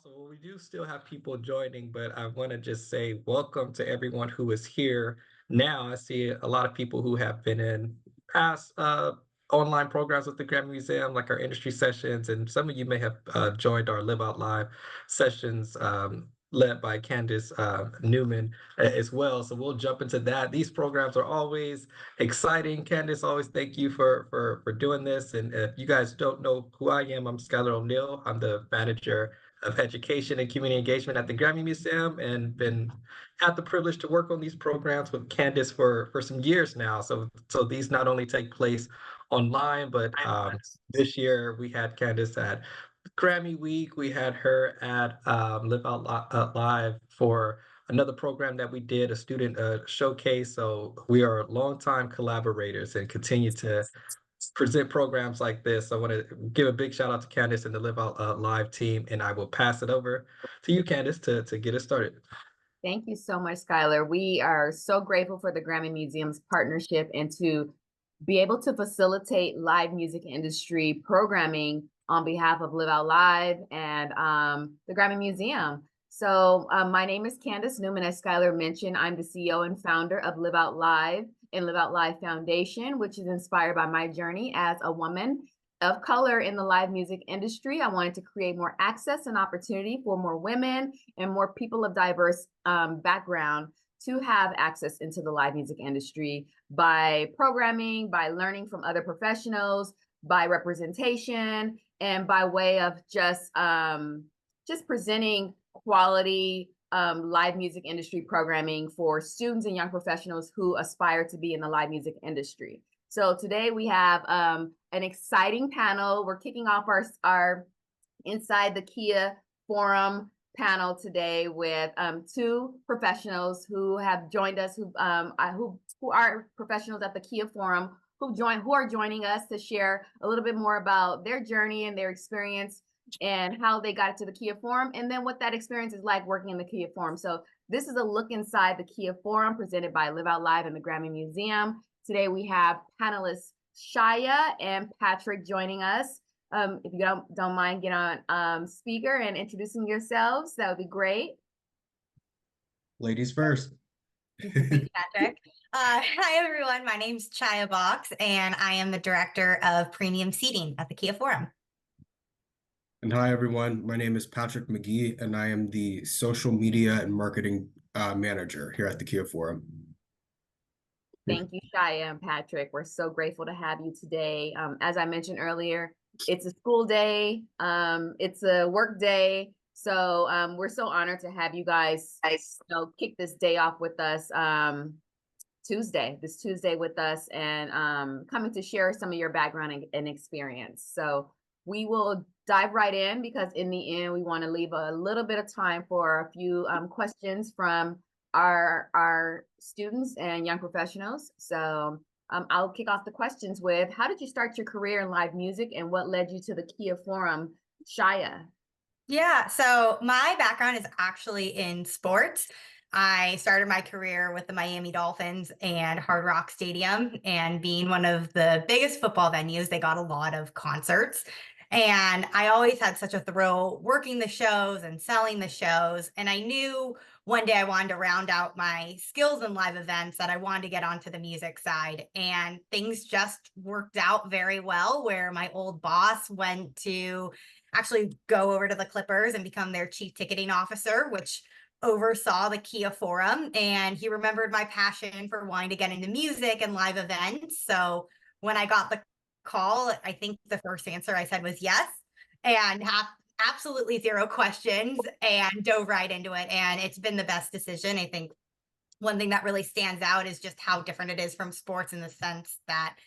Awesome. Well, we do still have people joining, but I want to just say welcome to everyone who is here now. I see a lot of people who have been in past online programs with the Grammy Museum, like our industry sessions, and some of you may have joined our Live Out Live sessions led by Candace Newman as well. So we'll jump into that. These programs are always exciting. Candace, always thank you for doing this. And if you guys don't know who I am, I'm Skylar O'Neill. I'm the manager of education and community engagement at the Grammy Museum, and been had the privilege to work on these programs with Candace for some years now. So these not only take place online, but this year we had Candace at Grammy Week. We had her at Live Out Live for another program that we did, a student showcase. So we are longtime collaborators and continue to present programs like this. I want to give a big shout out to Candace and the Live Out Live team, and I will pass it over to you, Candace, to get us started. Thank you so much, Skylar. We are so grateful for the Grammy Museum's partnership and to be able to facilitate live music industry programming on behalf of Live Out Live and the Grammy Museum. My name is Candace Newman. As Skylar mentioned, I'm the CEO and founder of Live Out Live and Live Out Live Foundation, which is inspired by my journey as a woman of color in the live music industry. I wanted to create more access and opportunity for more women and more people of diverse background to have access into the live music industry by programming, by learning from other professionals, by representation, and by way of just presenting quality live music industry programming for students and young professionals who aspire to be in the live music industry. So today we have an exciting panel. We're kicking off our Inside the Kia Forum panel today with two professionals who have joined us, who are professionals at the Kia Forum, who are joining us to share a little bit more about their journey and their experience and how they got to the Kia Forum, and then what that experience is like working in the Kia Forum. So this is a look inside the Kia Forum presented by Live Out Live and the Grammy Museum. Today we have panelists Shaya and Patrick joining us. If you don't mind, get on speaker and introducing yourselves, that would be great. Ladies first. Thank you, Patrick. Hi, everyone. My name's Chaya Box, and I am the Director of Premium Seating at the Kia Forum. And hi, everyone. My name is Patrick McGee, and I am the Social Media and Marketing Manager here at the Kia Forum. Thank you, Shaya and Patrick. We're so grateful to have you today. As I mentioned earlier, it's a school day. It's a work day. So we're so honored to have you guys kick this day off with us this Tuesday with us, and coming to share some of your background and experience. So we will dive right in, because in the end, we want to leave a little bit of time for a few questions from our students and young professionals. So I'll kick off the questions with, how did you start your career in live music, and what led you to the Kia Forum? Shaya. Yeah, so my background is actually in sports. I started my career with the Miami Dolphins and Hard Rock Stadium, and being one of the biggest football venues, they got a lot of concerts. And I always had such a thrill working the shows and selling the shows. And I knew one day I wanted to round out my skills in live events, that I wanted to get onto the music side. And things just worked out very well, where my old boss went to actually go over to the Clippers and become their chief ticketing officer, which oversaw the Kia Forum. And he remembered my passion for wanting to get into music and live events. So when I got the call, I think the first answer I said was yes, and have absolutely zero questions, and dove right into it. And it's been the best decision. I think one thing that really stands out is just how different it is from sports, in the sense that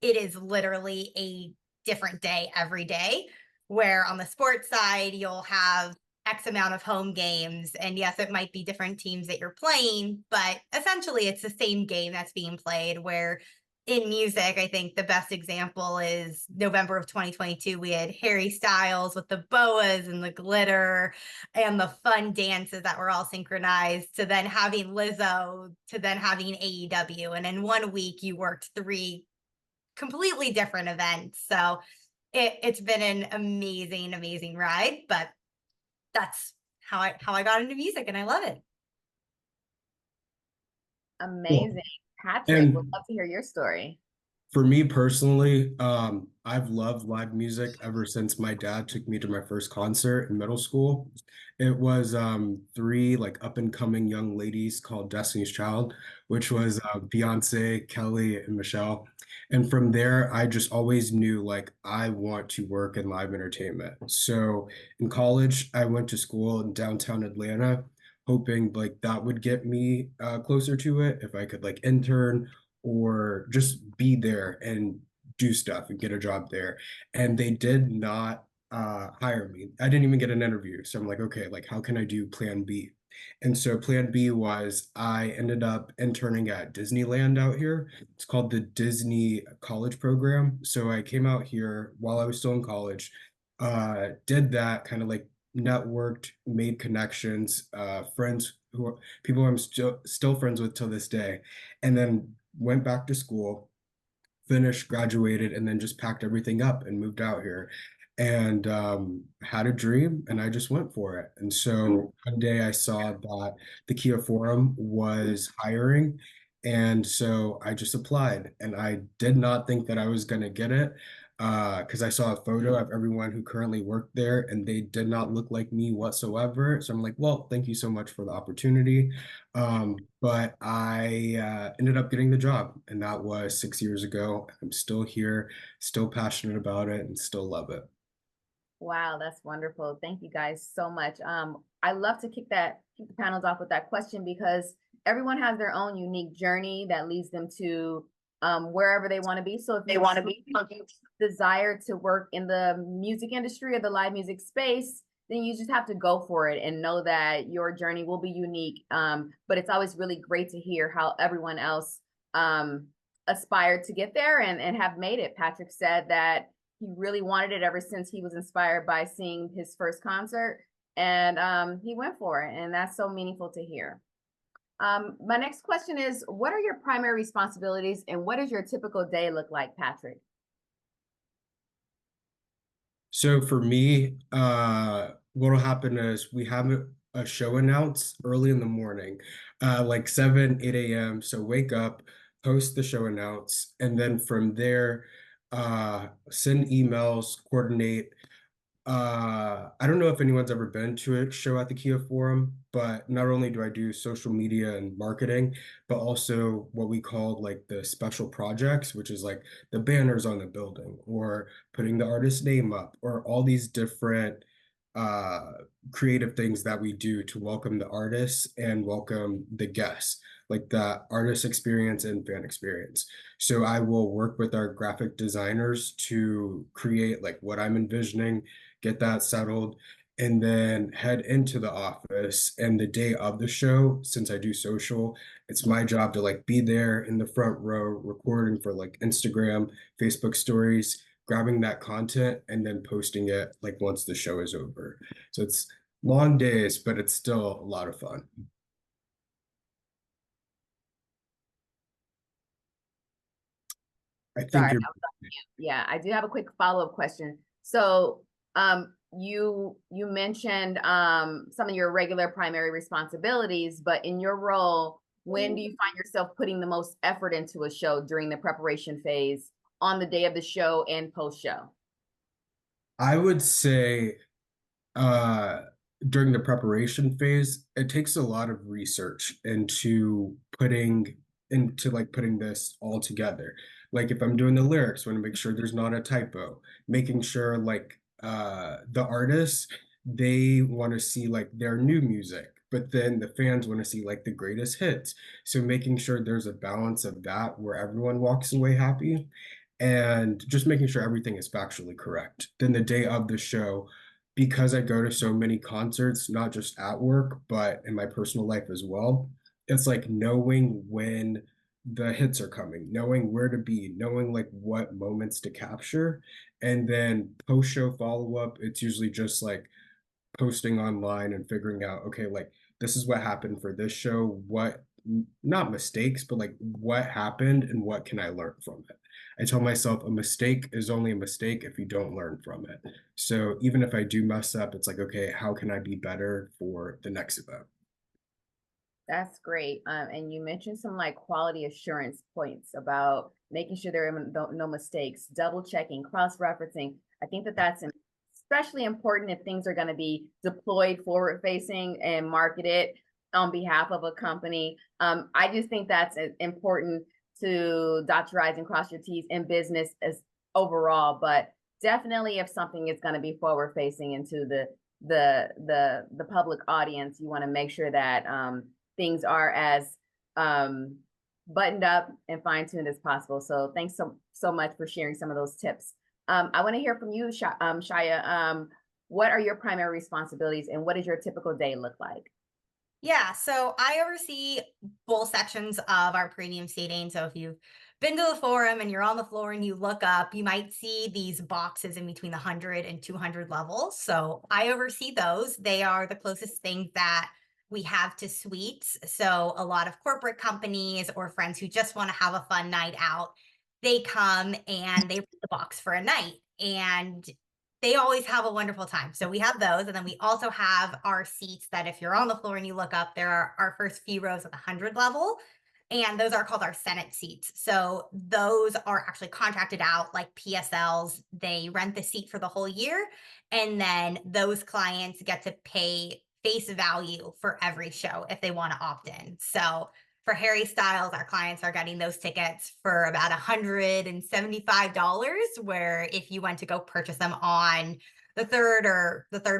it is literally a different day every day, where on the sports side, you'll have X amount of home games. And yes, it might be different teams that you're playing, but essentially it's the same game that's being played. Where in music, I think the best example is November of 2022. We had Harry Styles with the boas and the glitter and the fun dances that were all synchronized, to then having Lizzo, to then having AEW. And in 1 week, you worked 3 completely different events. So it's been an amazing, amazing ride. But that's how I got into music, and I love it. Amazing. Patrick, would And love to hear your story. for me personally, I've loved live music ever since my dad took me to my first concert in middle school. It was three like up and coming young ladies called Destiny's Child, which was Beyonce, Kelly, and Michelle. And from there, I just always knew like I want to work in live entertainment. So in college, I went to school in downtown Atlanta, hoping like that would get me closer to it if I could like intern or just be there and do stuff and get a job there. And they did not hire me. I didn't even get an interview. So I'm like, okay, like how can I do plan B? And so plan B was I ended up interning at Disneyland out here. It's called the Disney College Program. So I came out here while I was still in college, did that kind of like networked, made connections, friends who are people I'm still friends with till this day, and then went back to school, finished, graduated, and then just packed everything up and moved out here. And had a dream, and I just went for it. And so one day I saw that the Kia Forum was hiring, and so I just applied. And I did not think that I was going to get it because I saw a photo of everyone who currently worked there, and they did not look like me whatsoever. So I'm like, well, thank you so much for the opportunity. But I ended up getting the job, and that was 6 years ago. I'm still here, still passionate about it, and still love it. Wow, that's wonderful. Thank you guys so much. I love to kick the panels off with that question because everyone has their own unique journey that leads them to wherever they want to be. So if you desire to work in the music industry or the live music space, then you just have to go for it and know that your journey will be unique. But it's always really great to hear how everyone else aspired to get there and have made it. Patrick said that he really wanted it ever since he was inspired by seeing his first concert, and he went for it, and that's so meaningful to hear. My next question is, what are your primary responsibilities and what does your typical day look like, Patrick? So for me, what'll happen is we have a show announce early in the morning, like 7, 8 a.m. So wake up, post the show announce, and then from there, send emails, coordinate. I don't know if anyone's ever been to a show at the Kia Forum, but not only do I do social media and marketing, but also what we call like the special projects, which is like the banners on the building or putting the artist's name up or all these different uh creative things that we do to welcome the artists and welcome the guests, like the artist experience and fan experience. So I will work with our graphic designers to create like what I'm envisioning, get that settled, and then head into the office. And the day of the show, since I do social, it's my job to like be there in the front row, recording for like Instagram, Facebook stories, grabbing that content, and then posting it like once the show is over. So it's long days, but it's still a lot of fun. I think Sorry, you're yeah, I do have a quick follow-up question. So, you mentioned some of your regular primary responsibilities, but in your role, when do you find yourself putting the most effort into a show during the preparation phase, on the day of the show and post-show? I would say uh during the preparation phase, it takes a lot of research into putting this all together. Like if I'm doing the lyrics, I want to make sure there's not a typo, making sure like the artists, they want to see like their new music, but then the fans want to see like the greatest hits. So making sure there's a balance of that where everyone walks away happy and just making sure everything is factually correct. Then the day of the show, because I go to so many concerts, not just at work, but in my personal life as well, it's like knowing when the hits are coming, knowing where to be, knowing like what moments to capture. And then post show follow up, it's usually just like posting online and figuring out, okay, like this is what happened for this show, what not mistakes, but like what happened and what can I learn from it. I tell myself a mistake is only a mistake if you don't learn from it. So even if I do mess up, it's like, okay, how can I be better for the next event? That's great. And you mentioned some like quality assurance points about making sure there are no mistakes, double checking, cross-referencing. I think that that's especially important if things are going to be deployed forward facing and marketed on behalf of a company. I just think that's important to dot your I's and cross your T's in business as overall, but definitely if something is going to be forward facing into the public audience, you want to make sure that things are as buttoned up and fine-tuned as possible. So thanks so much for sharing some of those tips. I want to hear from you, Shia. What are your primary responsibilities and what does your typical day look like? Yeah, so I oversee both sections of our premium seating. So if you've been to the forum and you're on the floor and you look up, you might see these boxes in between the 100 and 200 levels. So I oversee those. They are the closest things that we have to suites. So a lot of corporate companies or friends who just want to have a fun night out, they come and they rent the box for a night. And they always have a wonderful time. So we have those. And then we also have our seats that if you're on the floor and you look up, there are our first few rows at the 100 level. And those are called our Senate seats. So those are actually contracted out like PSLs. They rent the seat for the whole year. And then those clients get to pay face value for every show if they want to opt in. So for Harry Styles, our clients are getting those tickets for about $175, where if you went to go purchase them on the third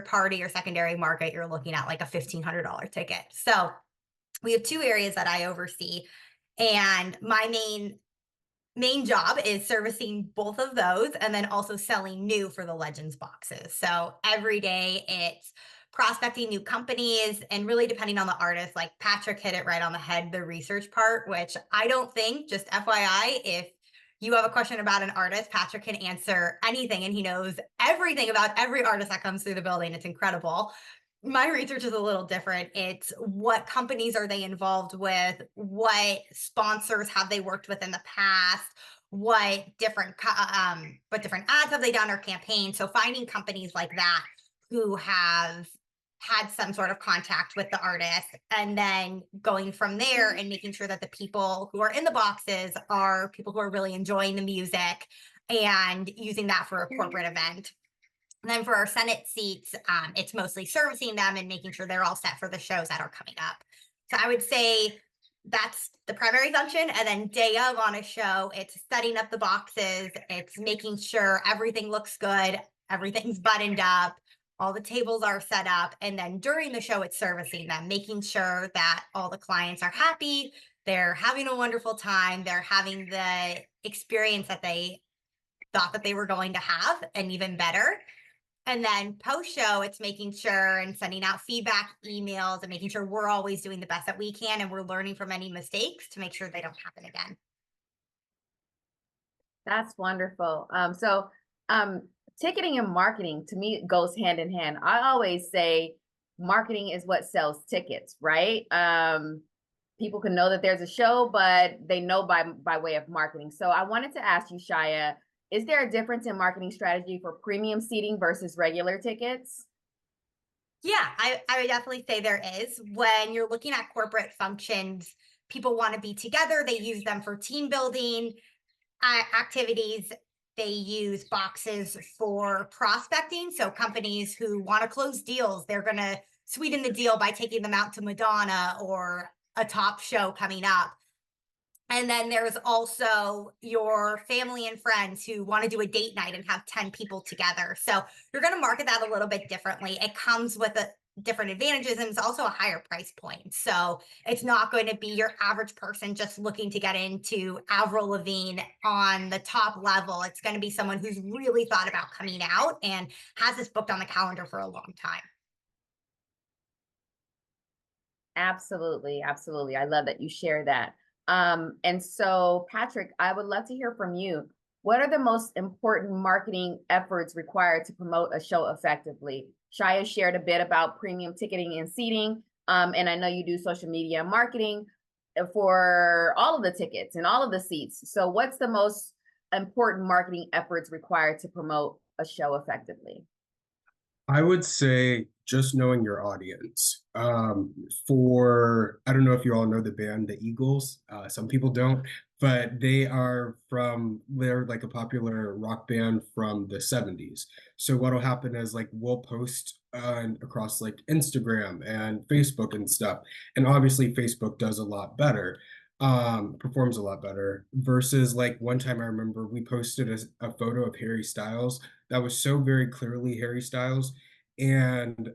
party or secondary market, you're looking at like a $1,500 ticket. So we have two areas that I oversee, and my main job is servicing both of those and then also selling new for the Legends boxes. So every day it's prospecting new companies and really depending on the artist, like Patrick hit it right on the head, the research part, which I don't think, just FYI, if you have a question about an artist, Patrick can answer anything and he knows everything about every artist that comes through the building. It's incredible. My research is a little different. It's what companies are they involved with? What sponsors have they worked with in the past? What different ads have they done or campaigns? So finding companies like that who have had some sort of contact with the artist and then going from there and making sure that the people who are in the boxes are people who are really enjoying the music and using that for a corporate event. And then for our Senate seats, it's mostly servicing them and making sure they're all set for the shows that are coming up. So I would say that's the primary function. And then day of on a show, it's setting up the boxes. It's making sure everything looks good. Everything's buttoned up. All the tables are set up. And then during the show, it's servicing them, making sure that all the clients are happy. They're having a wonderful time. They're having the experience that they thought that they were going to have and even better. And then post-show, it's making sure and sending out feedback emails and making sure we're always doing the best that we can and we're learning from any mistakes to make sure they don't happen again. That's wonderful. Ticketing and marketing to me goes hand in hand. I always say marketing is what sells tickets, right? People can know that there's a show, but they know by way of marketing. So I wanted to ask you, Shia, is there a difference in marketing strategy for premium seating versus regular tickets? Yeah, I would definitely say there is. When you're looking at corporate functions, people want to be together. They use them for team building activities. They use boxes for prospecting. So companies who want to close deals, they're going to sweeten the deal by taking them out to Madonna or a top show coming up. And then there's also your family and friends who want to do a date night and have 10 people together. So you're going to market that a little bit differently. It comes with different advantages and it's also a higher price point. So it's not going to be your average person just looking to get into Avril Lavigne on the top level. It's going to be someone who's really thought about coming out and has this booked on the calendar for a long time. Absolutely. Absolutely. I love that you share that. And so, Patrick, I would love to hear from you. What are the most important marketing efforts required to promote a show effectively? Shia shared a bit about premium ticketing and seating, and I know you do social media marketing for all of the tickets and all of the seats. So what's the most important marketing efforts required to promote a show effectively? I would say just knowing your audience. For I don't know if you all know the band The Eagles. Some people don't, but they're like a popular rock band from the 70s. So what'll happen is like we'll post across like Instagram and Facebook and stuff. And obviously Facebook does a lot better, performs a lot better versus like one time I remember we posted a photo of Harry Styles that was so very clearly Harry Styles. And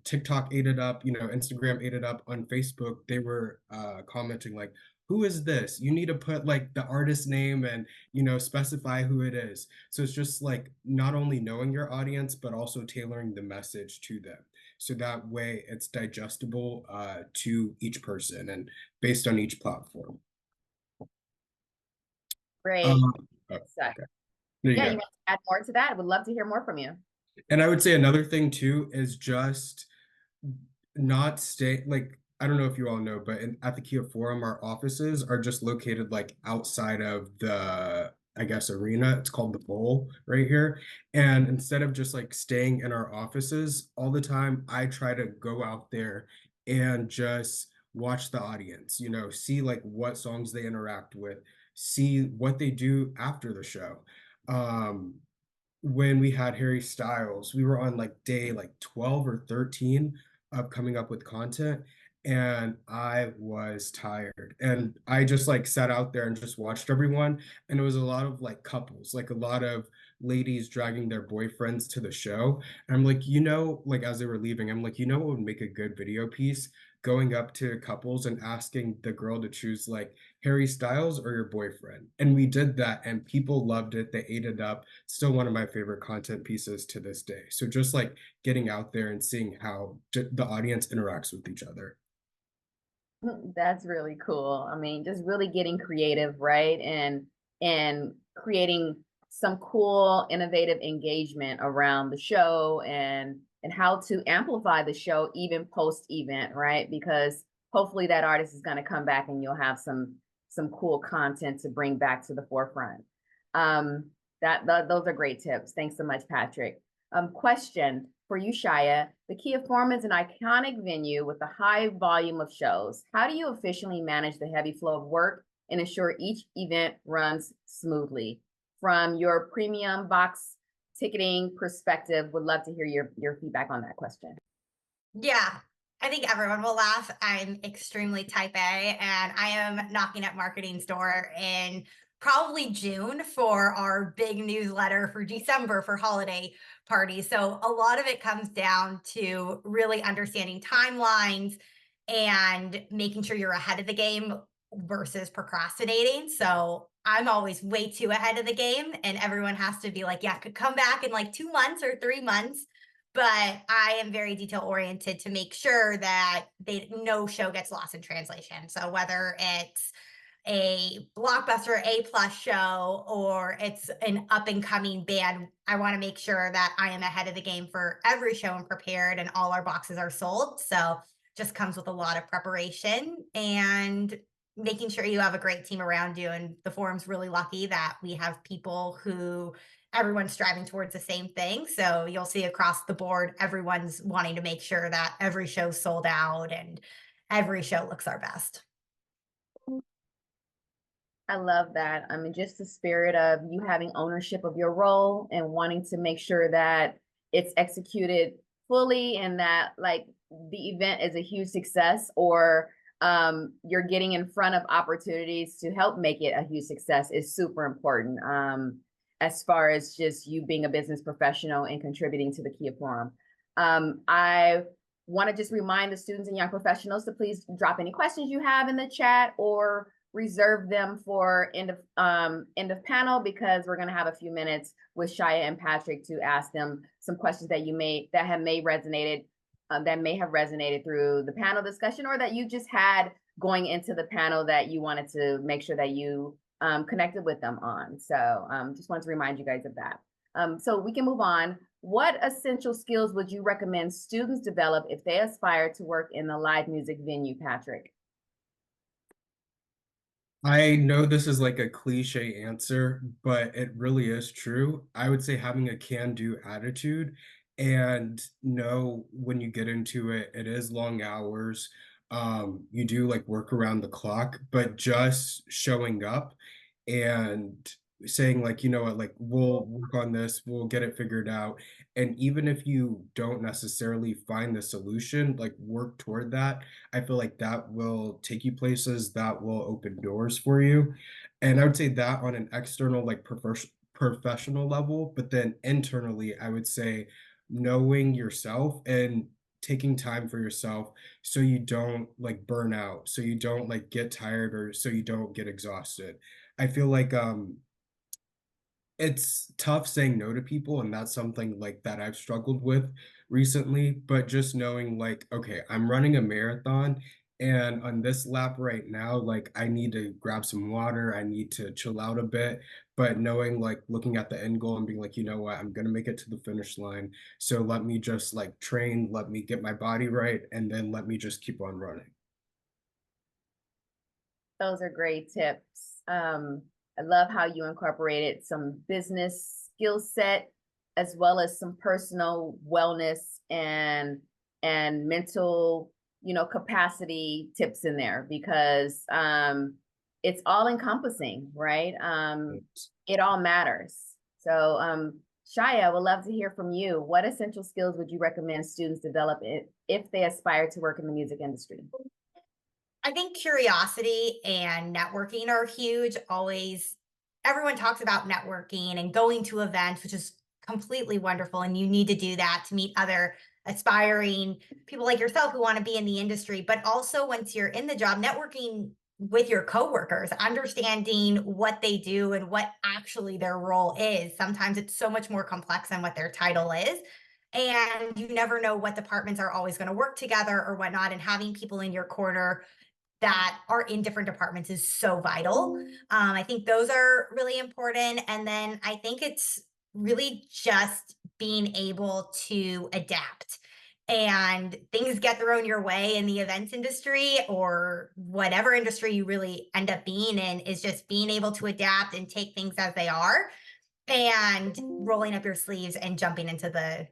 TikTok ate it up, Instagram ate it up. On Facebook, they were commenting like, who is this? You need to put like the artist name and, specify who it is. So it's just like not only knowing your audience, but also tailoring the message to them. So that way it's digestible to each person and based on each platform. Great. Oh, So, okay. There you yeah, go. you want to add more to that? I would love to hear more from you. And I would say another thing too is just not stay like I don't know if you all know, but at the Kia Forum, our offices are just located like outside of the, I guess, arena. It's called the Bowl right here. And instead of just like staying in our offices all the time, I try to go out there and just watch the audience, see like what songs they interact with, see what they do after the show. Um, when we had Harry Styles, we were on like day like 12 or 13 of coming up with content, and I was tired. And I just like sat out there and just watched everyone. And it was a lot of like couples, like a lot of ladies dragging their boyfriends to the show. And I'm like, like as they were leaving, I'm like, what would make a good video piece? Going up to couples and asking the girl to choose like Harry Styles or your boyfriend. And we did that and people loved it. They ate it up. Still one of my favorite content pieces to this day. So just like getting out there and seeing how the audience interacts with each other. That's really cool. I mean, just really getting creative, right? And creating some cool, innovative engagement around the show and how to amplify the show even post-event, right? Because hopefully that artist is going to come back and you'll have some cool content to bring back to the forefront. Those are great tips. Thanks so much, Patrick. Question for you, Shia. The Kia Forum is an iconic venue with a high volume of shows. How do you efficiently manage the heavy flow of work and ensure each event runs smoothly? From your premium box ticketing perspective, would love to hear your feedback on that question. Yeah, I think everyone will laugh. I'm extremely type A, and I am knocking at marketing's door in probably June for our big newsletter for December for holiday parties. So a lot of it comes down to really understanding timelines and making sure you're ahead of the game versus procrastinating. So I'm always way too ahead of the game, and everyone has to be like, yeah, could come back in like 2 months or 3 months. But I am very detail oriented to make sure that no show gets lost in translation. So whether it's a blockbuster A+ show or it's an up and coming band, I want to make sure that I am ahead of the game for every show and prepared and all our boxes are sold. So just comes with a lot of preparation and making sure you have a great team around you. And the forum's really lucky that we have people who everyone's striving towards the same thing. So you'll see across the board, everyone's wanting to make sure that every show's sold out and every show looks our best. I love that. I mean, just the spirit of you having ownership of your role and wanting to make sure that it's executed fully and that like the event is a huge success or you're getting in front of opportunities to help make it a huge success is super important. As far as just you being a business professional and contributing to the Kia Forum. I want to just remind the students and young professionals to please drop any questions you have in the chat or reserve them for end of panel because we're going to have a few minutes with Shia and Patrick to ask them some questions that may have resonated through the panel discussion or that you just had going into the panel that you wanted to make sure that you connected with them on. So just wanted to remind you guys of that. So we can move on. What essential skills would you recommend students develop if they aspire to work in the live music venue, Patrick? I know this is like a cliche answer, but it really is true. I would say having a can-do attitude and know when you get into it, it is long hours. You do like work around the clock, but just showing up and saying like, you know what, like we'll work on this, we'll get it figured out. And even if you don't necessarily find the solution, like work toward that. I feel like that will take you places, that will open doors for you. And I would say that on an external, like professional level, but then internally, I would say knowing yourself and taking time for yourself so you don't like burn out, so you don't like get tired or so you don't get exhausted. I feel like it's tough saying no to people, and that's something like that I've struggled with recently, but just knowing like, okay, I'm running a marathon and on this lap right now, like I need to grab some water, I need to chill out a bit, but knowing like looking at the end goal and being like, you know what, I'm gonna make it to the finish line. So let me just like train, let me get my body right, and then let me just keep on running. Those are great tips. I love how you incorporated some business skill set as well as some personal wellness and mental, capacity tips in there because it's all encompassing, right? It all matters. So, Shia, I would love to hear from you. What essential skills would you recommend students develop if they aspire to work in the music industry? I think curiosity and networking are huge. Always, everyone talks about networking and going to events, which is completely wonderful. And you need to do that to meet other aspiring people like yourself who want to be in the industry. But also, once you're in the job, networking with your coworkers, understanding what they do and what actually their role is. Sometimes it's so much more complex than what their title is. And you never know what departments are always going to work together or whatnot. And having people in your corner that are in different departments is so vital. I think those are really important. And then I think it's really just being able to adapt. And things get thrown your way in the events industry or whatever industry you really end up being in, is just being able to adapt and take things as they are and rolling up your sleeves and jumping into the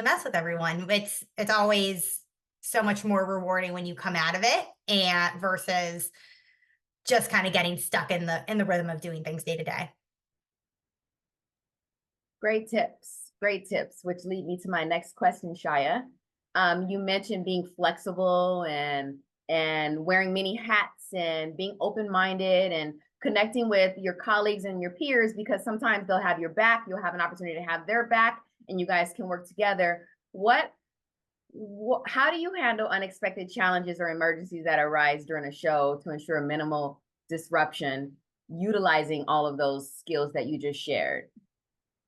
mess with everyone. It's always so much more rewarding when you come out of it and versus just kind of getting stuck in the rhythm of doing things day to day. Great tips. Great tips, which lead me to my next question, Shia. You mentioned being flexible and wearing many hats and being open-minded and connecting with your colleagues and your peers because sometimes they'll have your back, you'll have an opportunity to have their back, and you guys can work together. How do you handle unexpected challenges or emergencies that arise during a show to ensure minimal disruption, utilizing all of those skills that you just shared?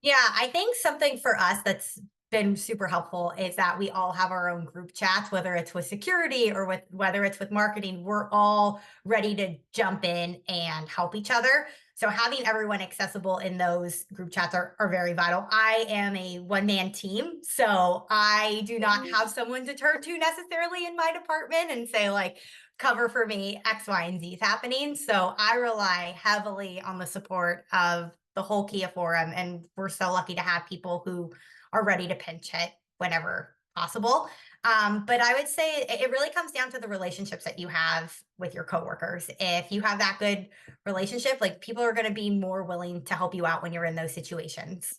Yeah, I think something for us that's been super helpful is that we all have our own group chats, whether it's with security or whether it's with marketing. We're all ready to jump in and help each other. So having everyone accessible in those group chats are very vital. I am a one-man team, so I do not have someone to turn to necessarily in my department and say like, cover for me, X, Y, and Z is happening. So I rely heavily on the support of the whole Kia Forum, and we're so lucky to have people who are ready to pinch hit whenever possible. But I would say it really comes down to the relationships that you have with your coworkers. If you have that good relationship, like people are going to be more willing to help you out when you're in those situations.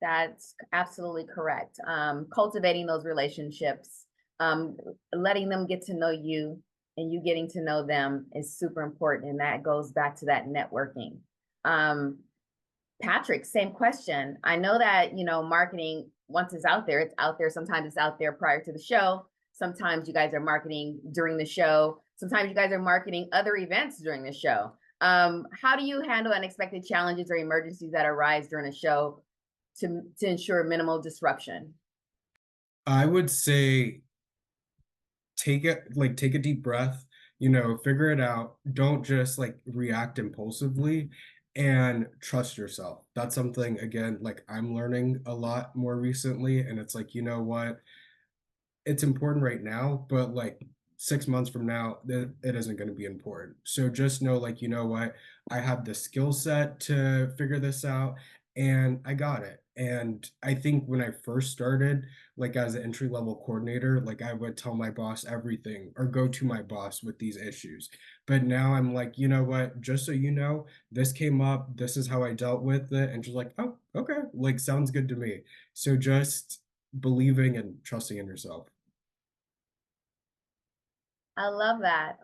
That's absolutely correct. Cultivating those relationships, letting them get to know you and you getting to know them is super important. And that goes back to that networking. Patrick, same question. I know that, marketing, once it's out there, it's out there. Sometimes it's out there prior to the show. Sometimes you guys are marketing during the show. Sometimes you guys are marketing other events during the show. How do you handle unexpected challenges or emergencies that arise during a show to ensure minimal disruption? I would say take a deep breath, figure it out. Don't just like react impulsively and trust yourself. That's something again, like I'm learning a lot more recently. And it's like, you know what? It's important right now, but like 6 months from now, it isn't going to be important. So just know, like, you know what, I have the skill set to figure this out, and I got it. And I think when I first started, like as an entry level coordinator, like I would tell my boss everything or go to my boss with these issues. But now I'm like, you know what, just so you know, this came up, this is how I dealt with it. And she's like, oh, okay, like sounds good to me. So just believing and trusting in yourself. I love that.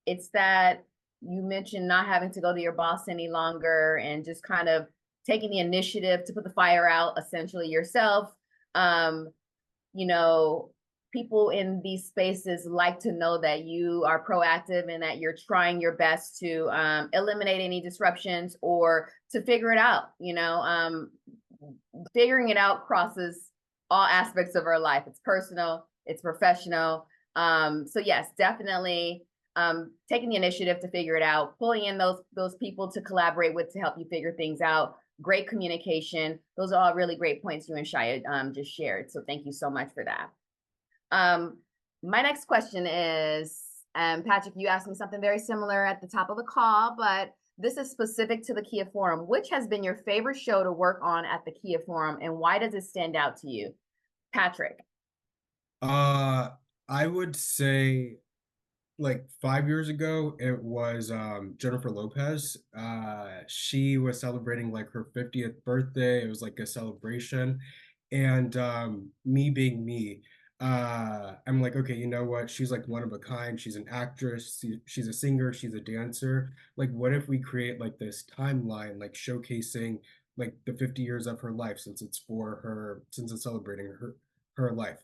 It's that you mentioned not having to go to your boss any longer and just kind of taking the initiative to put the fire out essentially yourself. Um, you know, people in these spaces like to know that you are proactive and that you're trying your best to eliminate any disruptions or to figure it out. Figuring it out crosses all aspects of our life. It's personal, it's professional. So yes, definitely taking the initiative to figure it out, pulling in those people to collaborate with to help you figure things out. Great communication. Those are all really great points you and Shia just shared. So thank you so much for that. My next question is, Patrick, you asked me something very similar at the top of the call, but this is specific to the Kia Forum. Which has been your favorite show to work on at the Kia Forum, and why does it stand out to you? Patrick. I would say like 5 years ago, it was Jennifer Lopez. She was celebrating like her 50th birthday. It was like a celebration. And me being me, I'm like, okay, you know what? She's like one of a kind. She's an actress. She's a singer. She's a dancer. Like, what if we create like this timeline, like showcasing like the 50 years of her life since it's celebrating her life.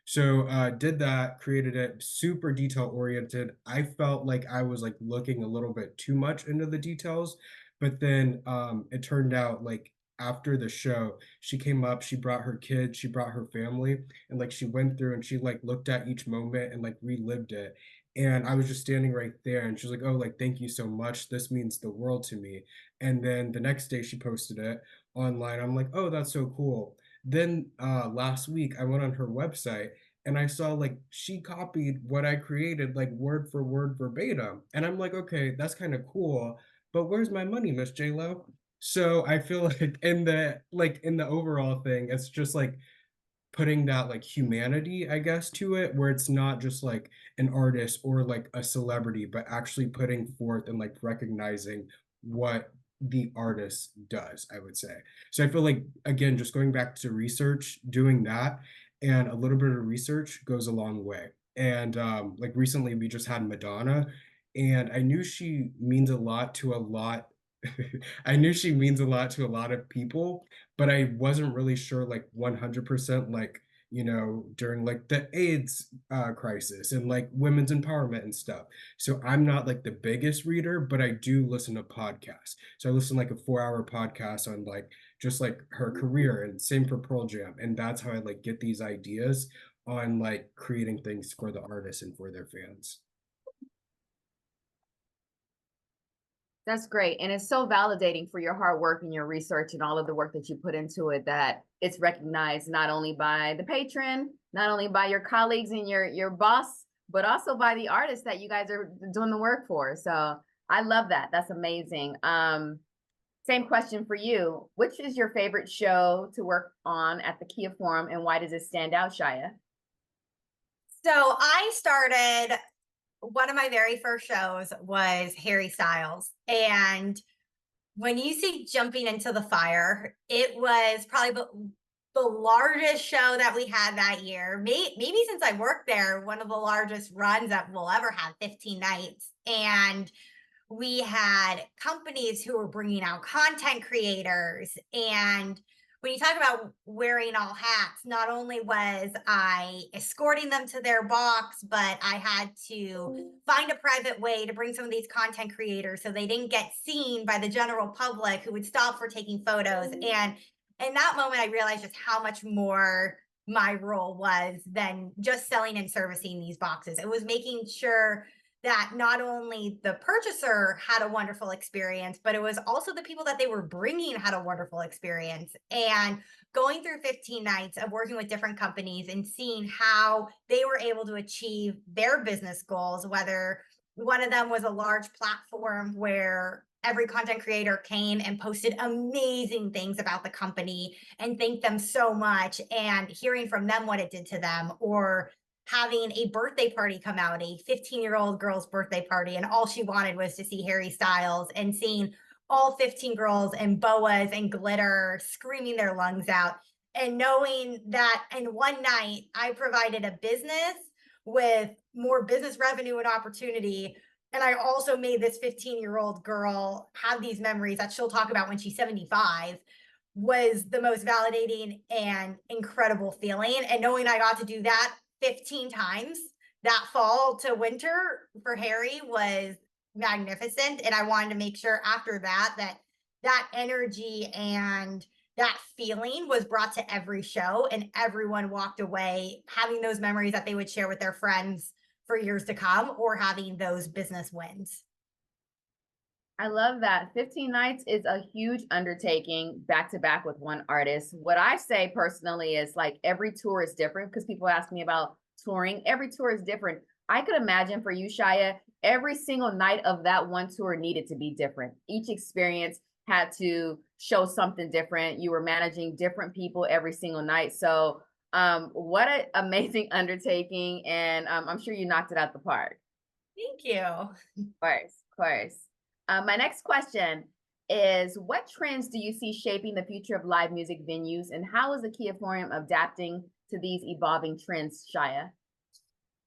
So did that, created it, super detail oriented. I felt like I was like looking a little bit too much into the details, but then it turned out like after the show, she came up, she brought her kids, she brought her family, and like she went through and she like looked at each moment and like relived it. And I was just standing right there and she was like, oh, like, thank you so much. This means the world to me. And then the next day she posted it online. I'm like, oh, that's so cool. Then last week I went on her website and I saw like she copied what I created like word for word verbatim. And I'm like, okay, that's kind of cool, but where's my money, Miss J Lo? So I feel like in the overall thing, it's just like putting that like humanity, I guess, to it, where it's not just like an artist or like a celebrity, but actually putting forth and like recognizing what the artist does, I would say. So I feel like, again, just going back to research, doing that and a little bit of research goes a long way. And like recently we just had Madonna, and I knew she means a lot to a lot. I knew she means a lot to a lot of people, but I wasn't really sure like 100% like, during like the AIDS crisis and like women's empowerment and stuff. So I'm not like the biggest reader, but I do listen to podcasts. So I listen like a 4-hour podcast on like just like her career, and same for Pearl Jam. And that's how I like get these ideas on like creating things for the artists and for their fans. That's great. And it's so validating for your hard work and your research and all of the work that you put into it, that it's recognized not only by the patron, not only by your colleagues and your boss, but also by the artists that you guys are doing the work for. So I love that. That's amazing. Same question for you. Which is your favorite show to work on at the Kia Forum, and why does it stand out, Shia? So I started, one of my very first shows was Harry Styles. And when you see Jumping into the Fire, it was probably the largest show that we had that year. Maybe since I worked there, one of the largest runs that we'll ever have, 15 nights. And we had companies who were bringing out content creators. And when you talk about wearing all hats, not only was I escorting them to their box, but I had to find a private way to bring some of these content creators so they didn't get seen by the general public who would stop for taking photos. And in that moment, I realized just how much more my role was than just selling and servicing these boxes. It was making sure that not only the purchaser had a wonderful experience, but it was also the people that they were bringing had a wonderful experience. And going through 15 nights of working with different companies and seeing how they were able to achieve their business goals, whether one of them was a large platform where every content creator came and posted amazing things about the company and thanked them so much, and hearing from them what it did to them, or having a birthday party come out, a 15-year-old girl's birthday party, and all she wanted was to see Harry Styles, and seeing all 15 girls in boas and glitter screaming their lungs out, and knowing that in one night I provided a business with more business revenue and opportunity. And I also made this 15-year-old girl have these memories that she'll talk about when she's 75, was the most validating and incredible feeling. And knowing I got to do that 15 times that fall to winter for Harry was magnificent. And I wanted to make sure after that, that energy and that feeling was brought to every show, and everyone walked away having those memories that they would share with their friends for years to come, or having those business wins. I love that. 15 nights is a huge undertaking back to back with one artist. What I say personally is like every tour is different, because people ask me about touring. Every tour is different. I could imagine for you, Shia, every single night of that one tour needed to be different. Each experience had to show something different. You were managing different people every single night. So what an amazing undertaking. And I'm sure you knocked it out the park. Thank you. Of course. My next question is, what trends do you see shaping the future of live music venues, and how is the Kia Forum adapting to these evolving trends, Shia?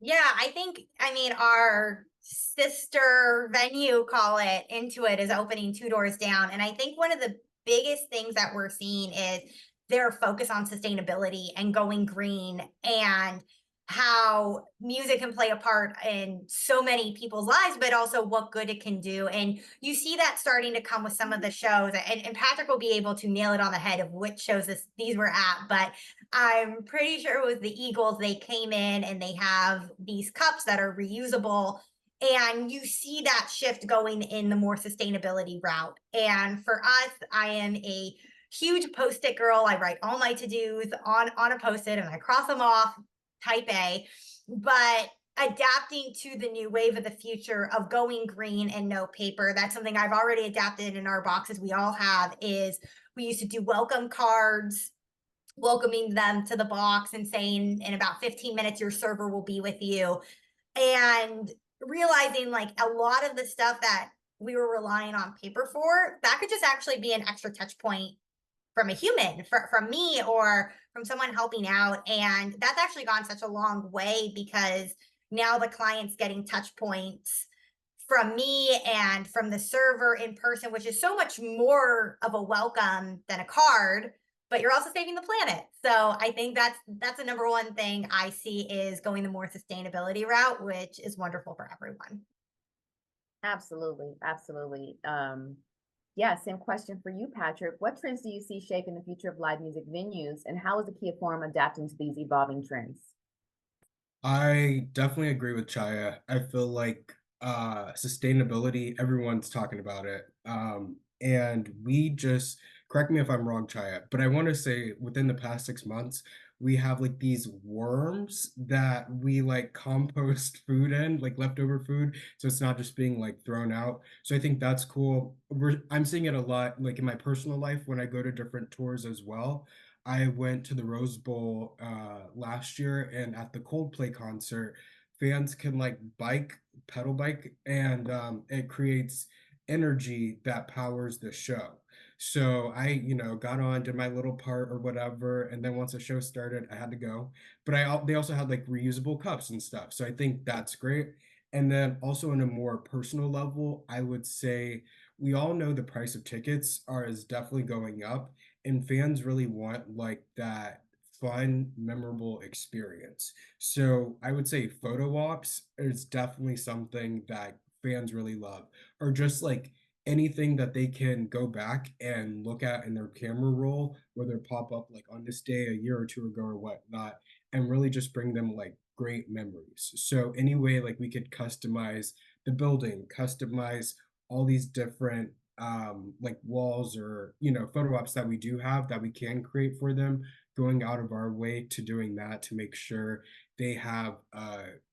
Yeah, I mean, our sister venue, call it, Intuit, is opening 2 doors down. And I think one of the biggest things that we're seeing is their focus on sustainability and going green, and how music can play a part in so many people's lives, but also what good it can do. And you see that starting to come with some of the shows. And Patrick will be able to nail it on the head of which shows these were at. But I'm pretty sure it was the Eagles. They came in and they have these cups that are reusable. And you see that shift going in the more sustainability route. And for us, I am a huge post-it girl. I write all my to-dos on a post-it and I cross them off, type A. But adapting to the new wave of the future of going green and no paper, that's something I've already adapted in our boxes. We all have, is we used to do welcome cards, welcoming them to the box and saying in about 15 minutes your server will be with you, and realizing like a lot of the stuff that we were relying on paper for, that could just actually be an extra touch point from a human, from me, or from someone helping out. And that's actually gone such a long way, because now the client's getting touch points from me and from the server in person, which is so much more of a welcome than a card, but you're also saving the planet. So I think that's the number one thing I see, is going the more sustainability route, which is wonderful for everyone. Absolutely. Yeah, same question for you, Patrick. What trends do you see shaping the future of live music venues, and how is the Kia Forum adapting to these evolving trends? I definitely agree with Chaya. I feel like sustainability, everyone's talking about it. And we just, correct me if I'm wrong, Chaya, but I want to say within the past 6 months, we have like these worms that we like compost food in, like leftover food. So it's not just being like thrown out. So I think that's cool. I'm seeing it a lot like in my personal life when I go to different tours as well. I went to the Rose Bowl last year, and at the Coldplay concert, fans can like pedal bike, and it creates energy that powers the show. So I, got on, did my little part or whatever, and then once the show started, I had to go. But they also had like reusable cups and stuff. So I think that's great. And then also on a more personal level, I would say we all know the price of tickets is definitely going up, and fans really want like that fun, memorable experience. So I would say photo ops is definitely something that fans really love, or just like anything that they can go back and look at in their camera roll, whether it pop up like on this day a year or two ago or whatnot, and really just bring them like great memories. So anyway, like we could customize the building, customize all these different like walls or photo ops that we do have that we can create for them, going out of our way to doing that to make sure they have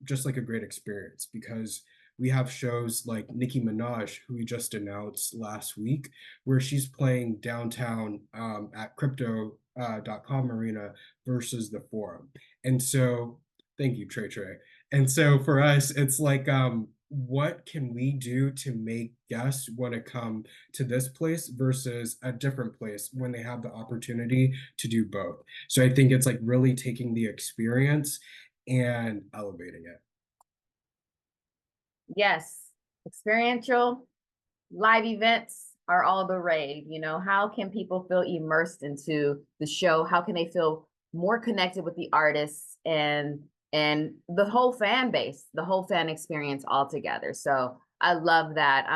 just like a great experience, because we have shows like Nicki Minaj, who we just announced last week, where she's playing downtown at crypto.com arena versus the Forum. And so, thank you, Trey Trey. And so for us, it's like, what can we do to make guests want to come to this place versus a different place when they have the opportunity to do both? So I think it's like really taking the experience and elevating it. Yes, experiential live events are all the rage. How can people feel immersed into the show? How can they feel more connected with the artists and the whole fan base, the whole fan experience all together? So I love that.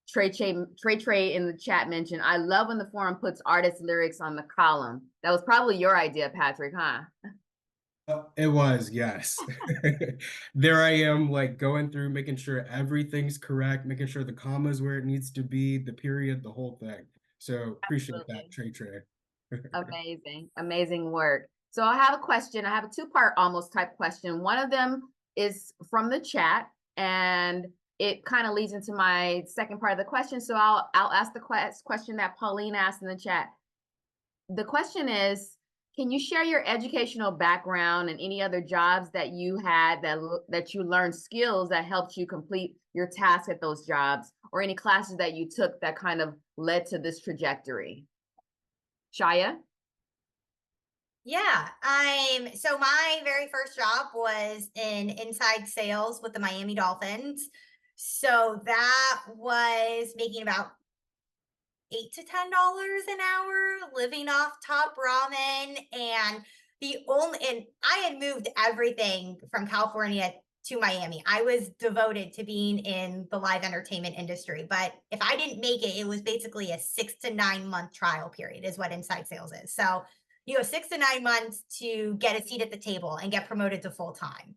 Trey Trey in the chat mentioned, I love when the Forum puts artist lyrics on the column. That was probably your idea, Patrick, huh? It was, yes. There I am, like going through, making sure everything's correct, making sure the comma's where it needs to be, the period, the whole thing. So appreciate that, Trey Trey. Amazing, amazing work. So I have a question. I have a two-part almost type question. One of them is from the chat, and it kind of leads into my second part of the question. So I'll ask the question that Pauline asked in the chat. The question is, can you share your educational background and any other jobs that you had that you learned skills that helped you complete your task at those jobs, or any classes that you took that kind of led to this trajectory? Shia? Yeah, so my very first job was in inside sales with the Miami Dolphins. So that was making about $8 to $10 an hour, living off top ramen. And I had moved everything from California to Miami. I was devoted to being in the live entertainment industry. But if I didn't make it, it was basically a 6 to 9 month trial period is what inside sales is. So 6 to 9 months to get a seat at the table and get promoted to full time.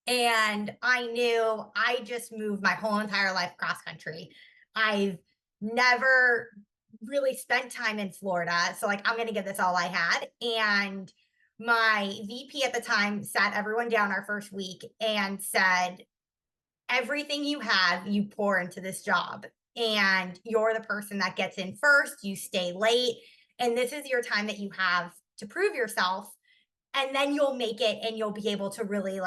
And I knew I just moved my whole entire life cross country. I've never really spent time in Florida. So I'm going to give this all I had. And my VP at the time sat everyone down our first week and said, everything you have, you pour into this job. And you're the person that gets in first. You stay late. And this is your time that you have to prove yourself. And then you'll make it, and you'll be able to really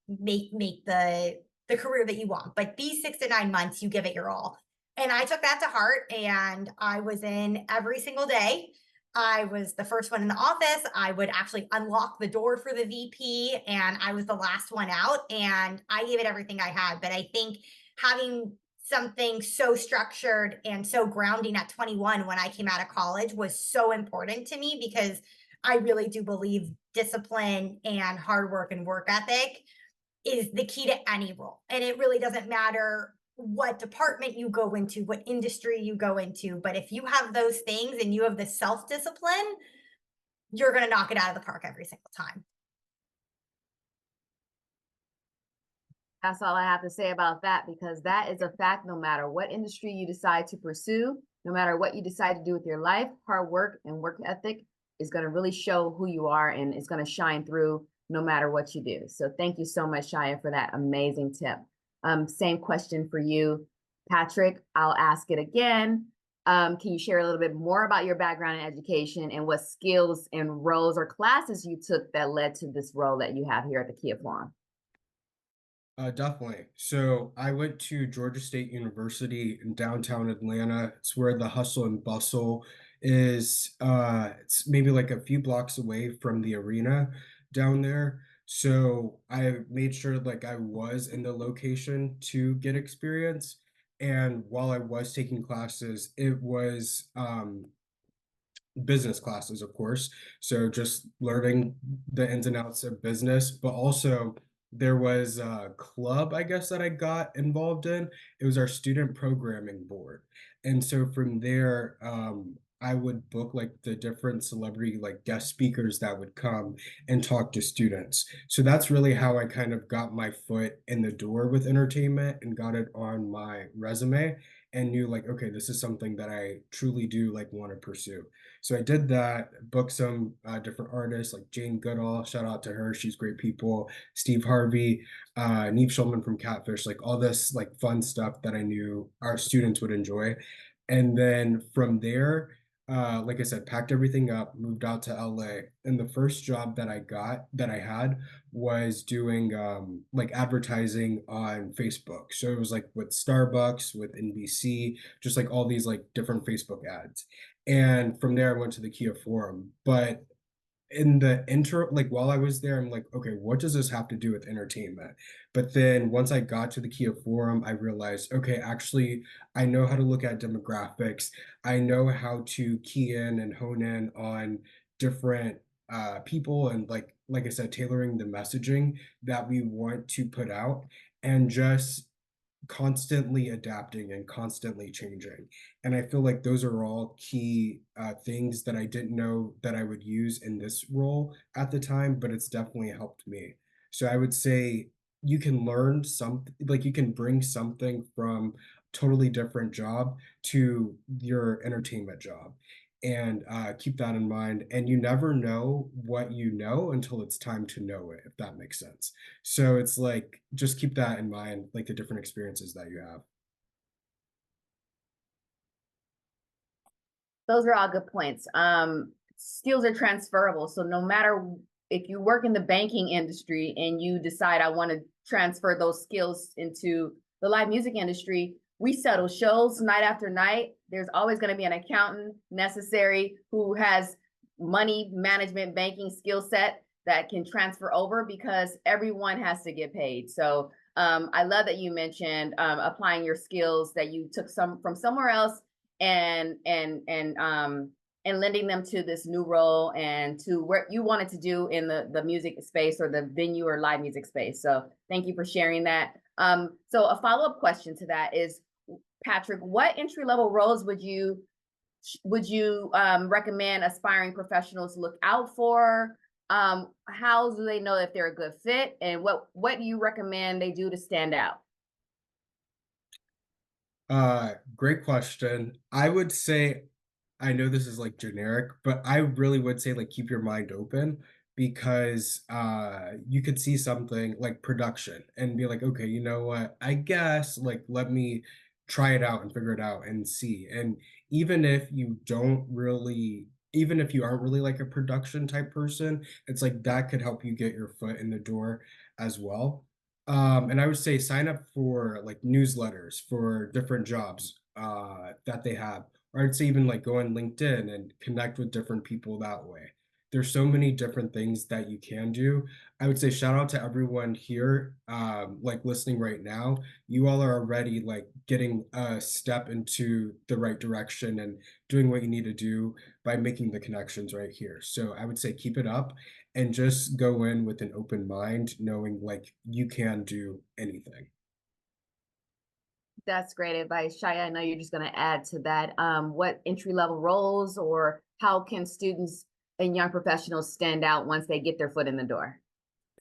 make the career that you want. But these 6 to 9 months, you give it your all. And I took that to heart, and I was in every single day. I was the first one in the office. I would actually unlock the door for the VP, and I was the last one out, and I gave it everything I had. But I think having something so structured and so grounding at 21 when I came out of college was so important to me, because I really do believe discipline and hard work and work ethic is the key to any role. And it really doesn't matter what department you go into, what industry you go into. But if you have those things and you have the self-discipline, you're going to knock it out of the park every single time. That's all I have to say about that, because that is a fact. No matter what industry you decide to pursue, no matter what you decide to do with your life, hard work and work ethic is going to really show who you are, and it's going to shine through no matter what you do. So thank you so much, Shia, for that amazing tip. Same question for you, Patrick. I'll ask it again. Can you share a little bit more about your background in education and what skills and roles or classes you took that led to this role that you have here at the Kia Forum? Definitely. So I went to Georgia State University in downtown Atlanta. It's where the hustle and bustle is. It's maybe like a few blocks away from the arena down there. So I made sure I was in the location to get experience. And while I was taking classes, it was business classes, of course. So just learning the ins and outs of business, but also there was a club, I guess, that I got involved in. It was our student programming board. And so from there, I would book like the different celebrity like guest speakers that would come and talk to students. So that's really how I kind of got my foot in the door with entertainment and got it on my resume and knew like, okay, this is something that I truly do like want to pursue. So I did that, booked some different artists like Jane Goodall, shout out to her, she's great people, Steve Harvey, Neve Schulman from Catfish, like all this like fun stuff that I knew our students would enjoy. And then from there, like I said, packed everything up, moved out to LA. And the first job that I had was doing like advertising on Facebook. So it was like with Starbucks, with NBC, just like all these like different Facebook ads. And from there I went to the Kia Forum. But in the intro, like while I was there, I'm like, okay, what does this have to do with entertainment? But then once I got to the Kia Forum, I realized, okay, actually, I know how to look at demographics. I know how to key in and hone in on different people and like I said, tailoring the messaging that we want to put out and just constantly adapting and constantly changing. And I feel like those are all key things that I didn't know that I would use in this role at the time, but it's definitely helped me. So I would say you can learn something, like you can bring something from totally different job to your entertainment job and keep that in mind. And you never know what you know until it's time to know it, if that makes sense. So it's like just keep that in mind, like the different experiences that you have. Those are all good points. Skills are transferable. So no matter if you work in the banking industry and you decide I want to transfer those skills into the live music industry, we settle shows night after night. There's always going to be an accountant necessary who has money management banking skill set that can transfer over because everyone has to get paid. So I love that you mentioned applying your skills that you took some from somewhere else and lending them to this new role and to what you wanted to do in the music space or the venue or live music space. So thank you for sharing that. So a follow-up question to that is, Patrick, what entry-level roles would you recommend aspiring professionals look out for? How do they know if they're a good fit, and what do you recommend they do to stand out? Great question. I would say, I know this is like generic, but I really would say like keep your mind open because you could see something like production and be like, okay, you know what? I guess like let me try it out and figure it out and see. And even if you don't really, even if you aren't really like a production type person, it's like that could help you get your foot in the door as well. And I would say sign up for like newsletters for different jobs that they have. Or I'd say even like go on LinkedIn and connect with different people that way. There's so many different things that you can do. I would say shout out to everyone here, like listening right now. You all are already like getting a step into the right direction and doing what you need to do by making the connections right here. So I would say keep it up and just go in with an open mind, knowing like you can do anything. That's great advice, Shaya. I know you're just going to add to that. What entry-level roles or how can students and young professionals stand out once they get their foot in the door?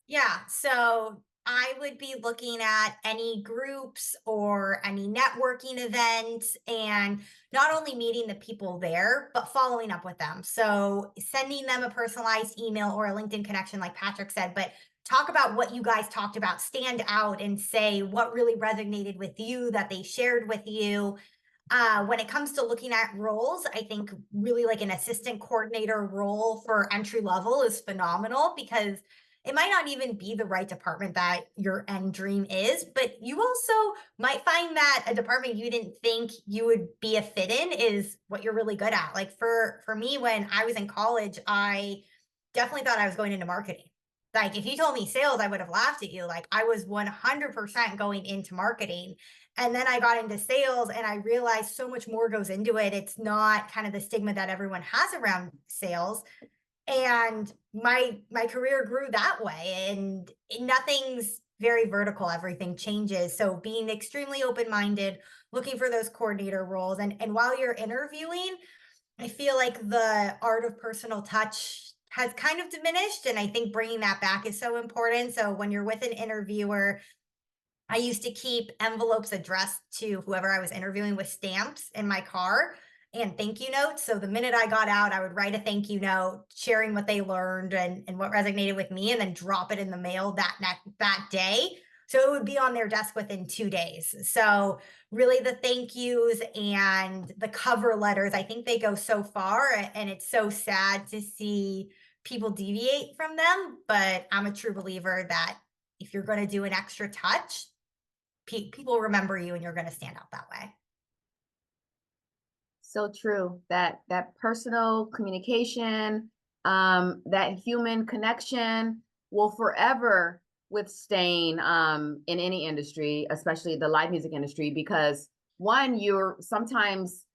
Yeah, so I would be looking at any groups or any networking events and not only meeting the people there, but following up with them. So sending them a personalized email or a LinkedIn connection, like Patrick said, but talk about what you guys talked about, stand out and say what really resonated with you that they shared with you. When it comes to looking at roles, I think really like an assistant coordinator role for entry level is phenomenal because it might not even be the right department that your end dream is, but you also might find that a department you didn't think you would be a fit in is what you're really good at. Like for me, when I was in college, I definitely thought I was going into marketing. Like if you told me sales, I would have laughed at you. Like I was 100% going into marketing. And then I got into sales and I realized so much more goes into it. It's not kind of the stigma that everyone has around sales. And my career grew that way, and nothing's very vertical, everything changes. So being extremely open-minded, looking for those coordinator roles, and while you're interviewing, I feel like the art of personal touch has kind of diminished. And I think bringing that back is so important. So when you're with an interviewer, I used to keep envelopes addressed to whoever I was interviewing with stamps in my car and thank you notes. So the minute I got out, I would write a thank you note, sharing what they learned and what resonated with me, and then drop it in the mail that day. So it would be on their desk within 2 days. So really the thank yous and the cover letters, I think they go so far, and it's so sad to see people deviate from them. But I'm a true believer that if you're going to do an extra touch, people remember you and you're going to stand out that way. So true. That personal communication, that human connection will forever withstand in any industry, especially the live music industry, because one, you're sometimes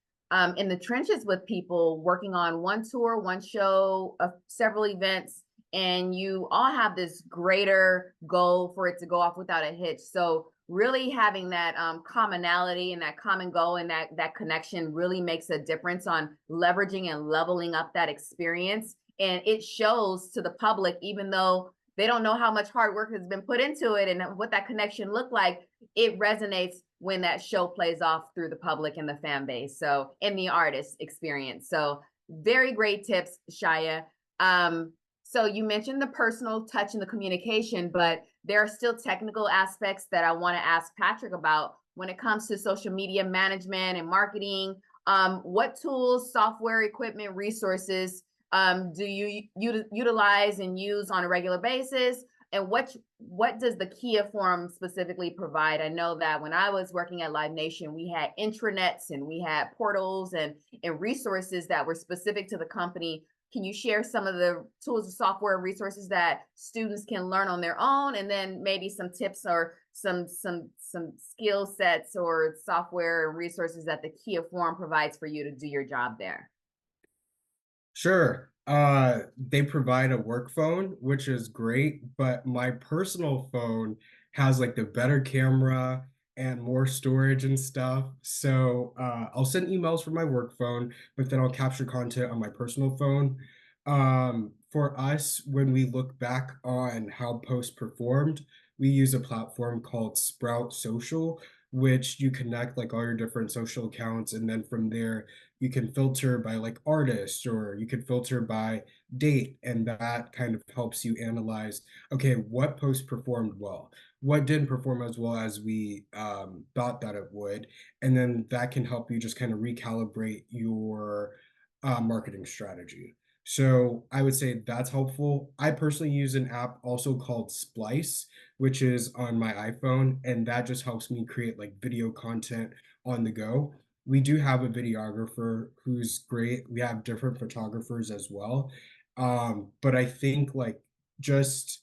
in the trenches with people working on one tour, one show, several events, and you all have this greater goal for it to go off without a hitch. So really having that commonality and that common goal and that connection really makes a difference on leveraging and leveling up that experience. And it shows to the public, even though they don't know how much hard work has been put into it and what that connection looked like, it resonates when that show plays off through the public and the fan base. So, and the artist experience. So very great tips, Shia. So you mentioned the personal touch and the communication, but there are still technical aspects that I want to ask Patrick about when it comes to social media management and marketing. What tools, software, equipment, resources do you utilize and use on a regular basis? And what does the Kia Forum specifically provide? I know that when I was working at Live Nation, we had intranets and we had portals and resources that were specific to the company. Can you share some of the tools and software and resources that students can learn on their own, and then maybe some tips or some skill sets or software and resources that the Kia Forum provides for you to do your job there? Sure. They provide a work phone, which is great, but my personal phone has like the better camera and more storage and stuff. So I'll send emails from my work phone, but then I'll capture content on my personal phone. For us, when we look back on how Post performed, we use a platform called Sprout Social, which you connect like all your different social accounts, and then from there you can filter by like artist, or you can filter by date, and that kind of helps you analyze, okay, what post performed well, what didn't perform as well as we thought that it would, and then that can help you just kind of recalibrate your marketing strategy. So I would say that's helpful. I personally use an app also called Splice, which is on my iPhone, and that just helps me create like video content on the go. We do have a videographer who's great. We have different photographers as well. But I think like just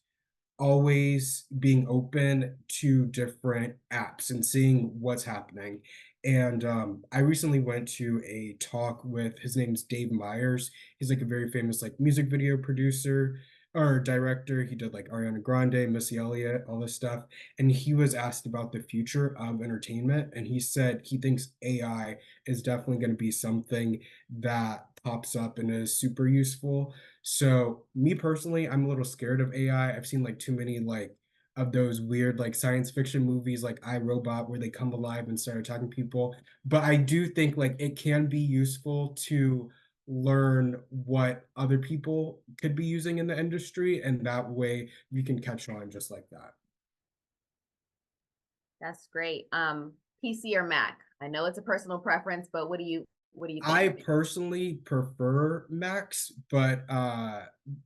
always being open to different apps and seeing what's happening. And I recently went to a talk with, his name's Dave Myers. He's like a very famous like music video producer or director. He did like Ariana Grande, Missy Elliott, all this stuff. And he was asked about the future of entertainment. And he said he thinks AI is definitely going to be something that pops up and is super useful. So me personally, I'm a little scared of AI. I've seen like too many like of those weird like science fiction movies like I, Robot, where they come alive and start attacking people. But I do think like it can be useful to learn what other people could be using in the industry, and that way you can catch on just like that. That's great. PC or Mac? I know it's a personal preference, but what do you think? I personally prefer Macs, but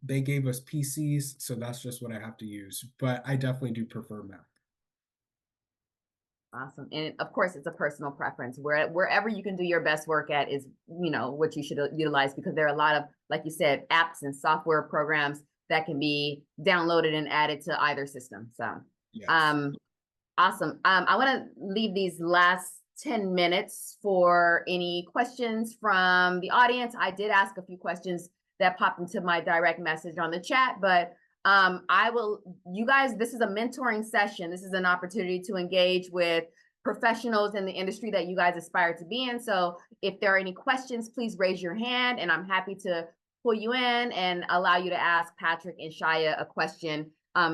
they gave us PCs, so that's just what I have to use. But I definitely do prefer Mac. Awesome. And of course, it's a personal preference. Wherever you can do your best work at is, what you should utilize, because there are a lot of, like you said, apps and software programs that can be downloaded and added to either system. So, Yes. awesome. I want to leave these last 10 minutes for any questions from the audience. I did ask a few questions that popped into my direct message on the chat, but you guys, this is a mentoring session. This is an opportunity to engage with professionals in the industry that you guys aspire to be in. So if there are any questions, please raise your hand and I'm happy to pull you in and allow you to ask Patrick and Shia a question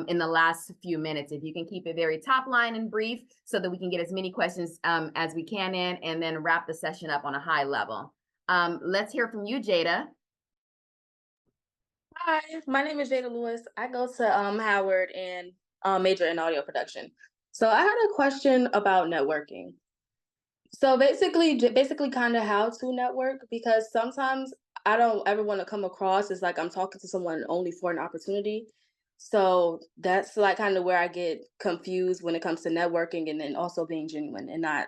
in the last few minutes. If you can keep it very top line and brief so that we can get as many questions as we can in and then wrap the session up on a high level. Let's hear from you, Jada. Hi, my name is Jada Lewis. I go to Howard and major in audio production. So I had a question about networking. So basically kind of how to network, because sometimes I don't ever want to come across as like I'm talking to someone only for an opportunity. So that's like kind of where I get confused when it comes to networking and then also being genuine and not.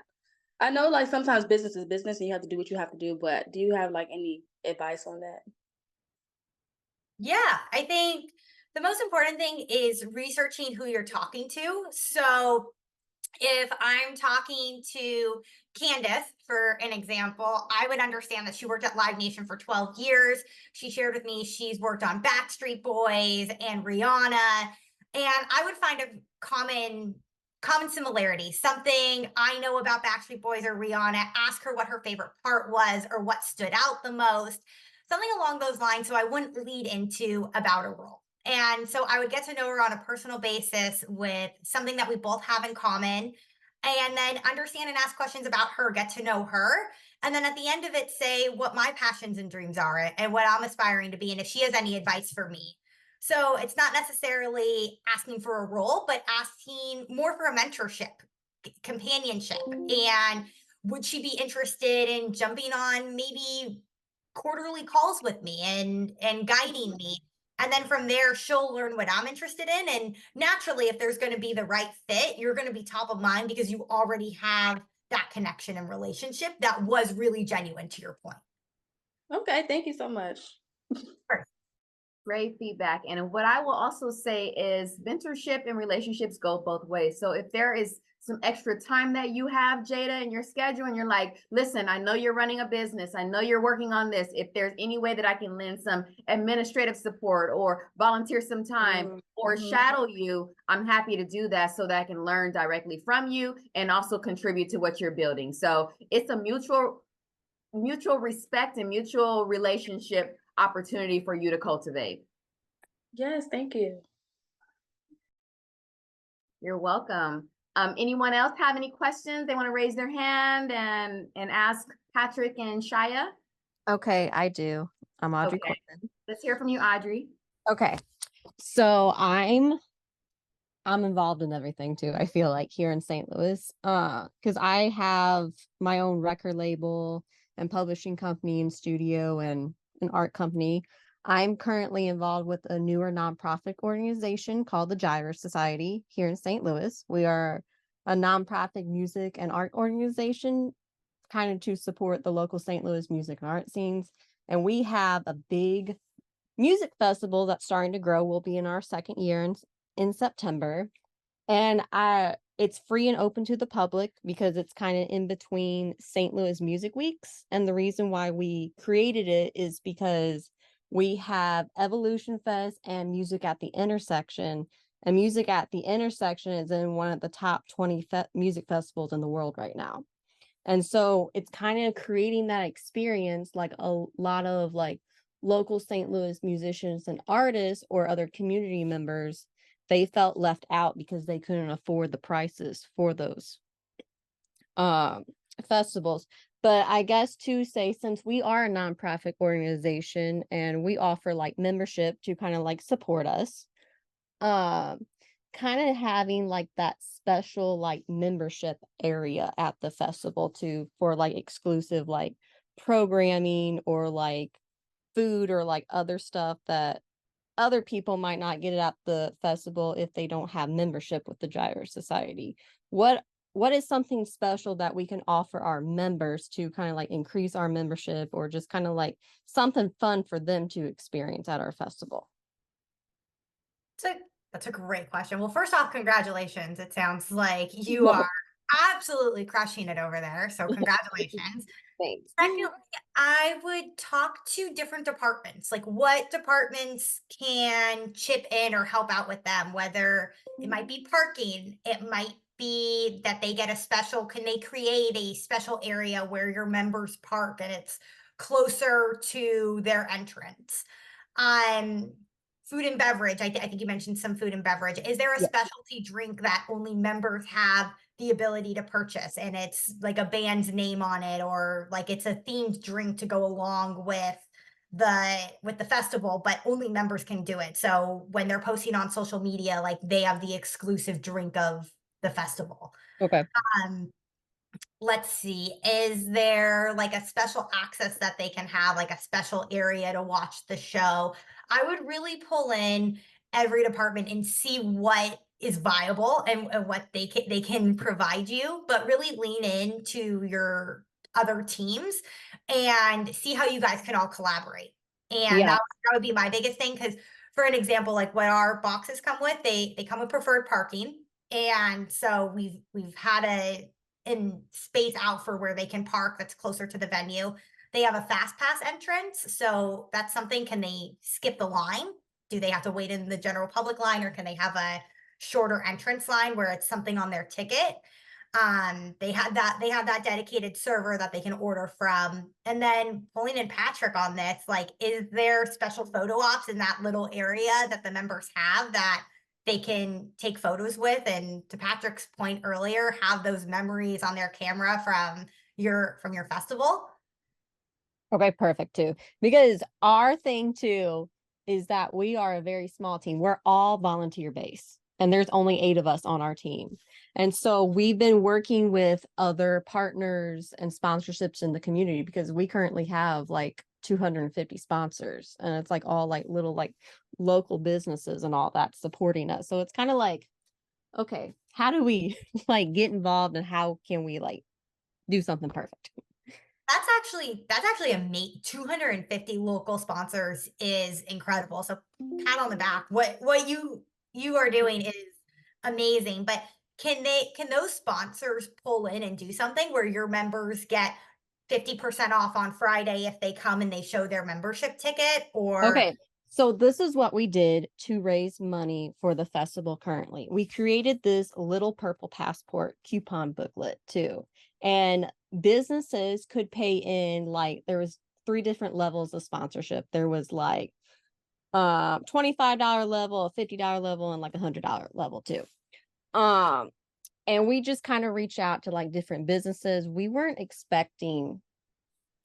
I know like sometimes business is business and you have to do what you have to do, but do you have like any advice on that? Yeah, I think the most important thing is researching who you're talking to. So if I'm talking to Candace, for an example, I would understand that she worked at Live Nation for 12 years. She shared with me she's worked on Backstreet Boys and Rihanna. And I would find a common similarity, something I know about Backstreet Boys or Rihanna, ask her what her favorite part was or what stood out the most, something along those lines. So I wouldn't lead into about a role. And so I would get to know her on a personal basis with something that we both have in common, and then understand and ask questions about her, get to know her. And then at the end of it, say what my passions and dreams are and what I'm aspiring to be, and if she has any advice for me. So it's not necessarily asking for a role, but asking more for a mentorship, companionship. And would she be interested in jumping on maybe quarterly calls with me and guiding me? And then from there, she'll learn what I'm interested in. And naturally, if there's going to be the right fit, you're going to be top of mind because you already have that connection and relationship that was really genuine, to your point. Okay, thank you so much. Great feedback. And what I will also say is mentorship and relationships go both ways. So if there is some extra time that you have, Jada, in your schedule, and you're like, listen, I know you're running a business. I know you're working on this. If there's any way that I can lend some administrative support or volunteer some time or shadow you, I'm happy to do that so that I can learn directly from you and also contribute to what you're building. So it's a mutual respect and mutual relationship opportunity for you to cultivate. Yes, thank you. You're welcome. Anyone else have any questions? They want to raise their hand and ask Patrick and Shia? Okay, I do. I'm Audrey Okay. Corbin. Let's hear from you, Audrey. Okay. So I'm involved in everything too, I feel like, here in St. Louis. Because I have my own record label and publishing company and studio and an art company. I'm currently involved with a newer nonprofit organization called the Gyra Society here in St. Louis. We are a nonprofit music and art organization kind of to support the local St. Louis music and art scenes. And we have a big music festival that's starting to grow. We'll be in our second year in September. And it's free and open to the public because it's kind of in between St. Louis Music Weeks. And the reason why we created it is because we have Evolution Fest and Music at the Intersection. And Music at the Intersection is in one of the top 20 music festivals in the world right now. And so it's kind of creating that experience, like a lot of like local St. Louis musicians and artists or other community members, they felt left out because they couldn't afford the prices for those festivals. But I guess to say, since we are a nonprofit organization and we offer like membership to kind of like support us, kind of having like that special like membership area at the festival too for like exclusive like programming or like food or like other stuff that other people might not get it at the festival if they don't have membership with the Gyra Society. What is something special that we can offer our members to kind of like increase our membership or just kind of like something fun for them to experience at our festival? That's a great question. Well, first off, congratulations. It sounds like you are absolutely crushing it over there. So congratulations. Thanks. Secondly, I would talk to different departments, like what departments can chip in or help out with them, whether it might be parking, it might be that they get a special, can they create a special area where your members park and it's closer to their entrance? Food and beverage, I think you mentioned some food and beverage. Is there a Yeah. specialty drink that only members have the ability to purchase, and it's like a band's name on it, or like it's a themed drink to go along with the festival, but only members can do it? So when they're posting on social media, like they have the exclusive drink of the festival. Okay. Um, let's see, is there like a special access that they can have, like a special area to watch the show? I would really pull in every department and see what is viable and what they can provide you, but really lean into your other teams and see how you guys can all collaborate. And Yeah. that would be my biggest thing, because for an example, like what our boxes come with, they come with preferred parking. And so we've had a in space out for where they can park that's closer to the venue. They have a fast pass entrance, so that's something. Can they skip the line? Do they have to wait in the general public line, or can they have a shorter entrance line where it's something on their ticket? They have that dedicated server that they can order from. And then pulling in Patrick on this, like, is there special photo ops in that little area that the members have that they can take photos with, and to Patrick's point earlier, have those memories on their camera from your festival? Okay, perfect too. Because our thing too is that we are a very small team. We're all volunteer based, and there's only 8 of us on our team. And so we've been working with other partners and sponsorships in the community, because we currently have like 250 sponsors, and it's like all like little like local businesses and all that supporting us. So it's kind of like, okay, how do we like get involved, and how can we like do something perfect? That's actually amazing. 250 local sponsors is incredible. So pat on the back. What you are doing is amazing. But can those sponsors pull in and do something where your members get 50% off on Friday if they come and they show their membership ticket? Or Okay, so this is what we did to raise money for the festival currently. We created this little purple passport coupon booklet too. And businesses could pay in, like, there was 3 different levels of sponsorship. There was like $25 level, a $50 level, and like a $100 level too. And we just kind of reached out to like different businesses. We weren't expecting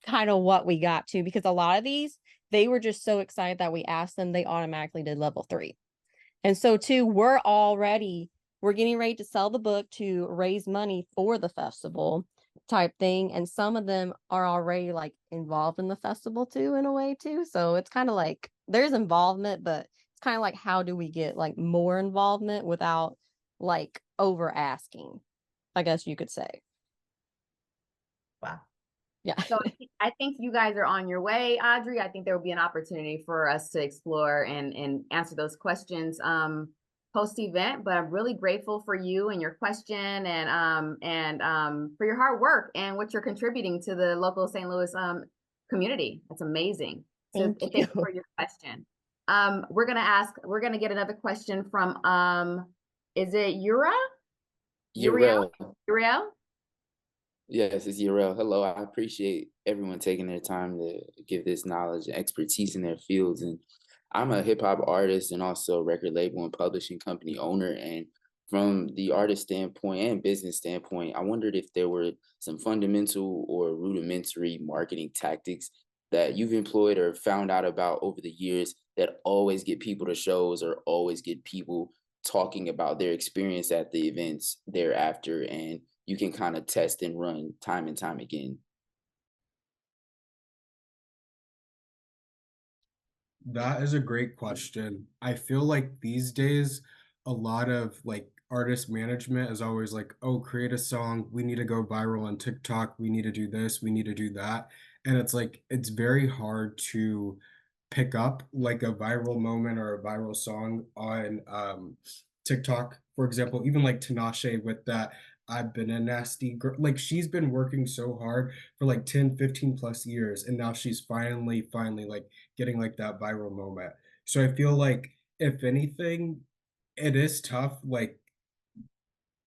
kind of what we got to, because a lot of these, they were just so excited that we asked them, they automatically did level 3. And so too, we're getting ready to sell the book to raise money for the festival type thing. And some of them are already like involved in the festival too, in a way too. So it's kind of like there's involvement, but it's kind of like, how do we get like more involvement without like over asking, I guess you could say. wow. Yeah. So I think you guys are on your way, Audrey. I think there will be an opportunity for us to explore and answer those questions post event. But I'm really grateful for you and your question, and for your hard work and what you're contributing to the local St. Louis community. That's amazing. So Thank thank you for your question. We're gonna get another question from is it Uriel? Uriel? Yes, it's Yarel. Hello. I appreciate everyone taking their time to give this knowledge and expertise in their fields. And I'm a hip hop artist and also record label and publishing company owner. And from the artist standpoint and business standpoint, I wondered if there were some fundamental or rudimentary marketing tactics that you've employed or found out about over the years that always get people to shows or always get people talking about their experience at the events thereafter, and you can kind of test and run time and time again. That is a great question. I feel like these days, a lot of like artist management is always like, oh, create a song. We need to go viral on TikTok. We need to do this. We need to do that. And it's like, it's very hard to pick up like a viral moment or a viral song on TikTok, for example. Even like Tinashe with that I've been a nasty girl. Like she's been working so hard for like 10, 15 plus years. And now she's finally like getting like that viral moment. So I feel like if anything, it is tough. Like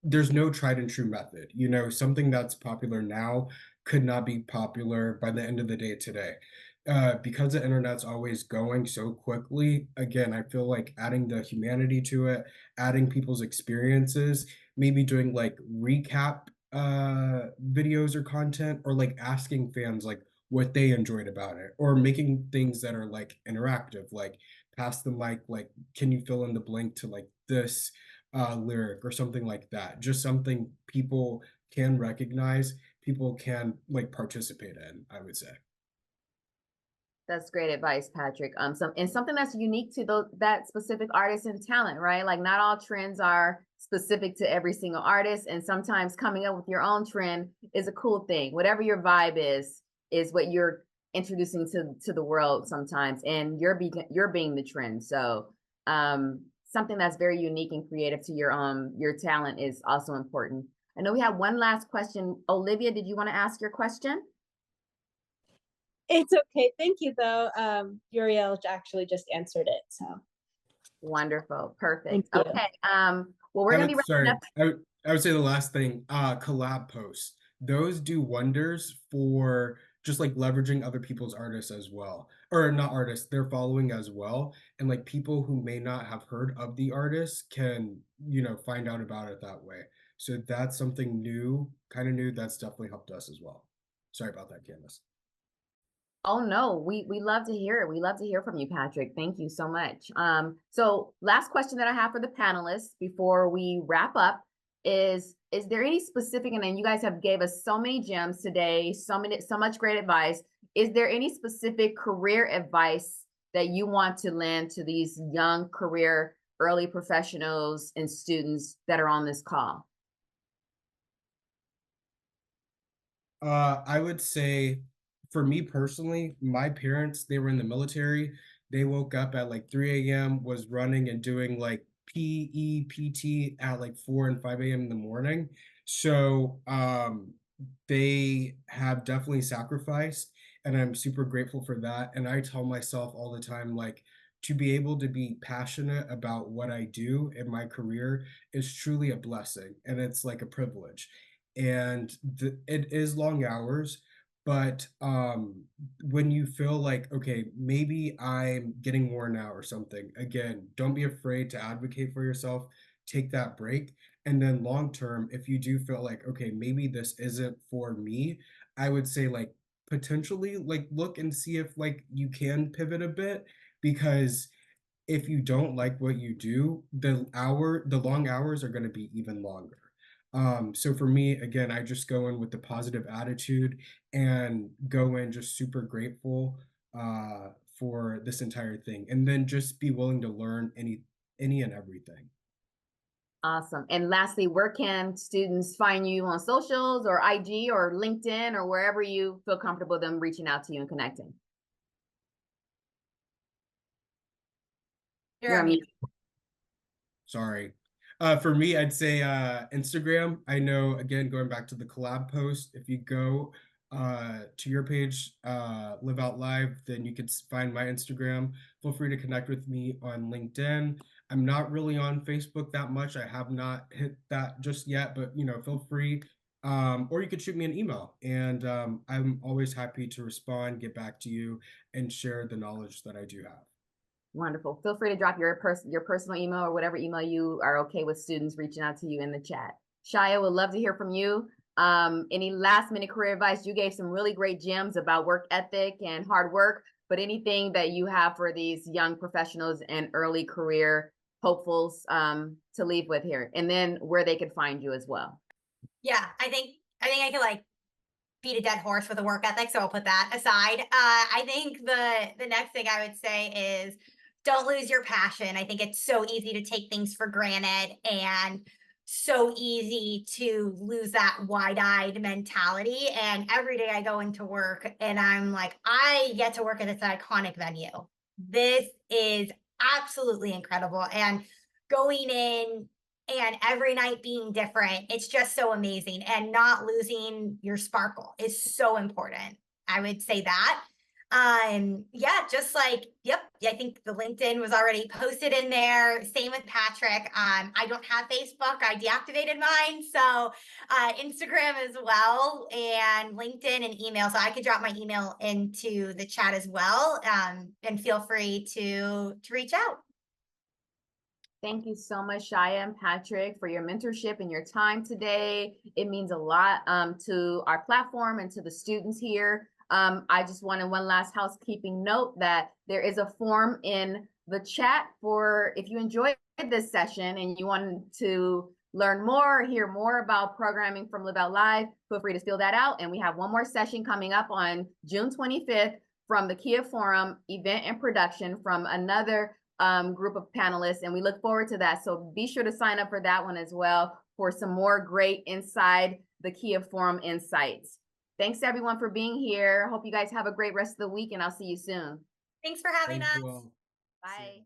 there's no tried and true method. You know, something that's popular now could not be popular by the end of the day today. Because the internet's always going so quickly, again, I feel like adding the humanity to it, adding people's experiences, maybe doing like recap videos or content, or like asking fans like what they enjoyed about it, or making things that are like interactive, like pass the mic, like can you fill in the blank to like this lyric or something like that. Just something people can recognize, people can like participate in, I would say. That's great advice, Patrick. Something that's unique to that specific artist and talent, right? Like not all trends are specific to every single artist, and sometimes coming up with your own trend is a cool thing. Whatever your vibe is what you're introducing to the world sometimes, and you're being the trend. So something that's very unique and creative to your talent is also important. I know we have one last question. Olivia, did you want to ask your question? It's okay. Thank you, though. Uriel actually just answered it. So Wonderful. Perfect. thank you. Okay. Well, we're gonna be wrapping up. I would say the last thing, collab posts. Those do wonders for just like leveraging other people's artists as well. Or not artists, their following as well. And like people who may not have heard of the artist can, you know, find out about it that way. So that's something new, kind of new, that's definitely helped us as well. Sorry about that, Candace. Oh no, we love to hear it. We love to hear from you, Patrick. Thank you so much. So last question that I have for the panelists before we wrap up is there any specific, and then you guys have gave us so many gems today, so much great advice. Is there any specific career advice that you want to lend to these young career early professionals and students that are on this call? I would say for me personally, my parents, they were in the military. They woke up at like 3 a.m., was running and doing like PE, PT at like 4 and 5 a.m. in the morning. So they have definitely sacrificed, and I'm super grateful for that. And I tell myself all the time, like, to be able to be passionate about what I do in my career is truly a blessing, and it's like a privilege. And it is long hours, but when you feel like, okay, maybe I'm getting worn out or something, again, don't be afraid to advocate for yourself, take that break. And then long term, if you do feel like, okay, maybe this isn't for me, I would say like potentially like look and see if like you can pivot a bit, because if you don't like what you do, the long hours are going to be even longer. So for me, again, I just go in with the positive attitude and go in just super grateful for this entire thing, and then just be willing to learn any and everything. Awesome. And lastly, where can students find you on socials or IG or LinkedIn or wherever you feel comfortable them reaching out to you and connecting? You're on mute. Sorry. For me, I'd say Instagram. I know, again, going back to the collab post, if you go to your page, Live Out Live, then you can find my Instagram. Feel free to connect with me on LinkedIn. I'm not really on Facebook that much. I have not hit that just yet, but you know, feel free. Or you could shoot me an email, and I'm always happy to respond, get back to you, and share the knowledge that I do have. Wonderful. Feel free to drop your personal email or whatever email you are okay with students reaching out to you in the chat. Shia, would love to hear from you. Any last minute career advice? You gave some really great gems about work ethic and hard work, but anything that you have for these young professionals and early career hopefuls to leave with here, and then where they could find you as well. Yeah, I think I could like beat a dead horse with a work ethic, so I'll put that aside. I think the next thing I would say is don't lose your passion. I think it's so easy to take things for granted and so easy to lose that wide-eyed mentality. And every day I go into work and I'm like, I get to work at this iconic venue. This is absolutely incredible. And going in and every night being different, it's just so amazing. And not losing your sparkle is so important. I would say that. Yeah, just like, yep, yeah, I think the LinkedIn was already posted in there. Same with Patrick. I don't have Facebook. I deactivated mine. So Instagram as well, and LinkedIn and email. So I could drop my email into the chat as well. And feel free to reach out. Thank you so much, Shia and Patrick, for your mentorship and your time today. It means a lot to our platform and to the students here. I just wanted one last housekeeping note that there is a form in the chat for if you enjoyed this session and you want to learn more, hear more about programming from Live Out Live, feel free to fill that out. And we have one more session coming up on June 25th from the Kia Forum event and production from another group of panelists, and we look forward to that. So be sure to sign up for that one as well for some more great inside the Kia Forum insights. Thanks everyone for being here. Hope you guys have a great rest of the week, and I'll see you soon. Thanks for having Thank us. you all. Bye.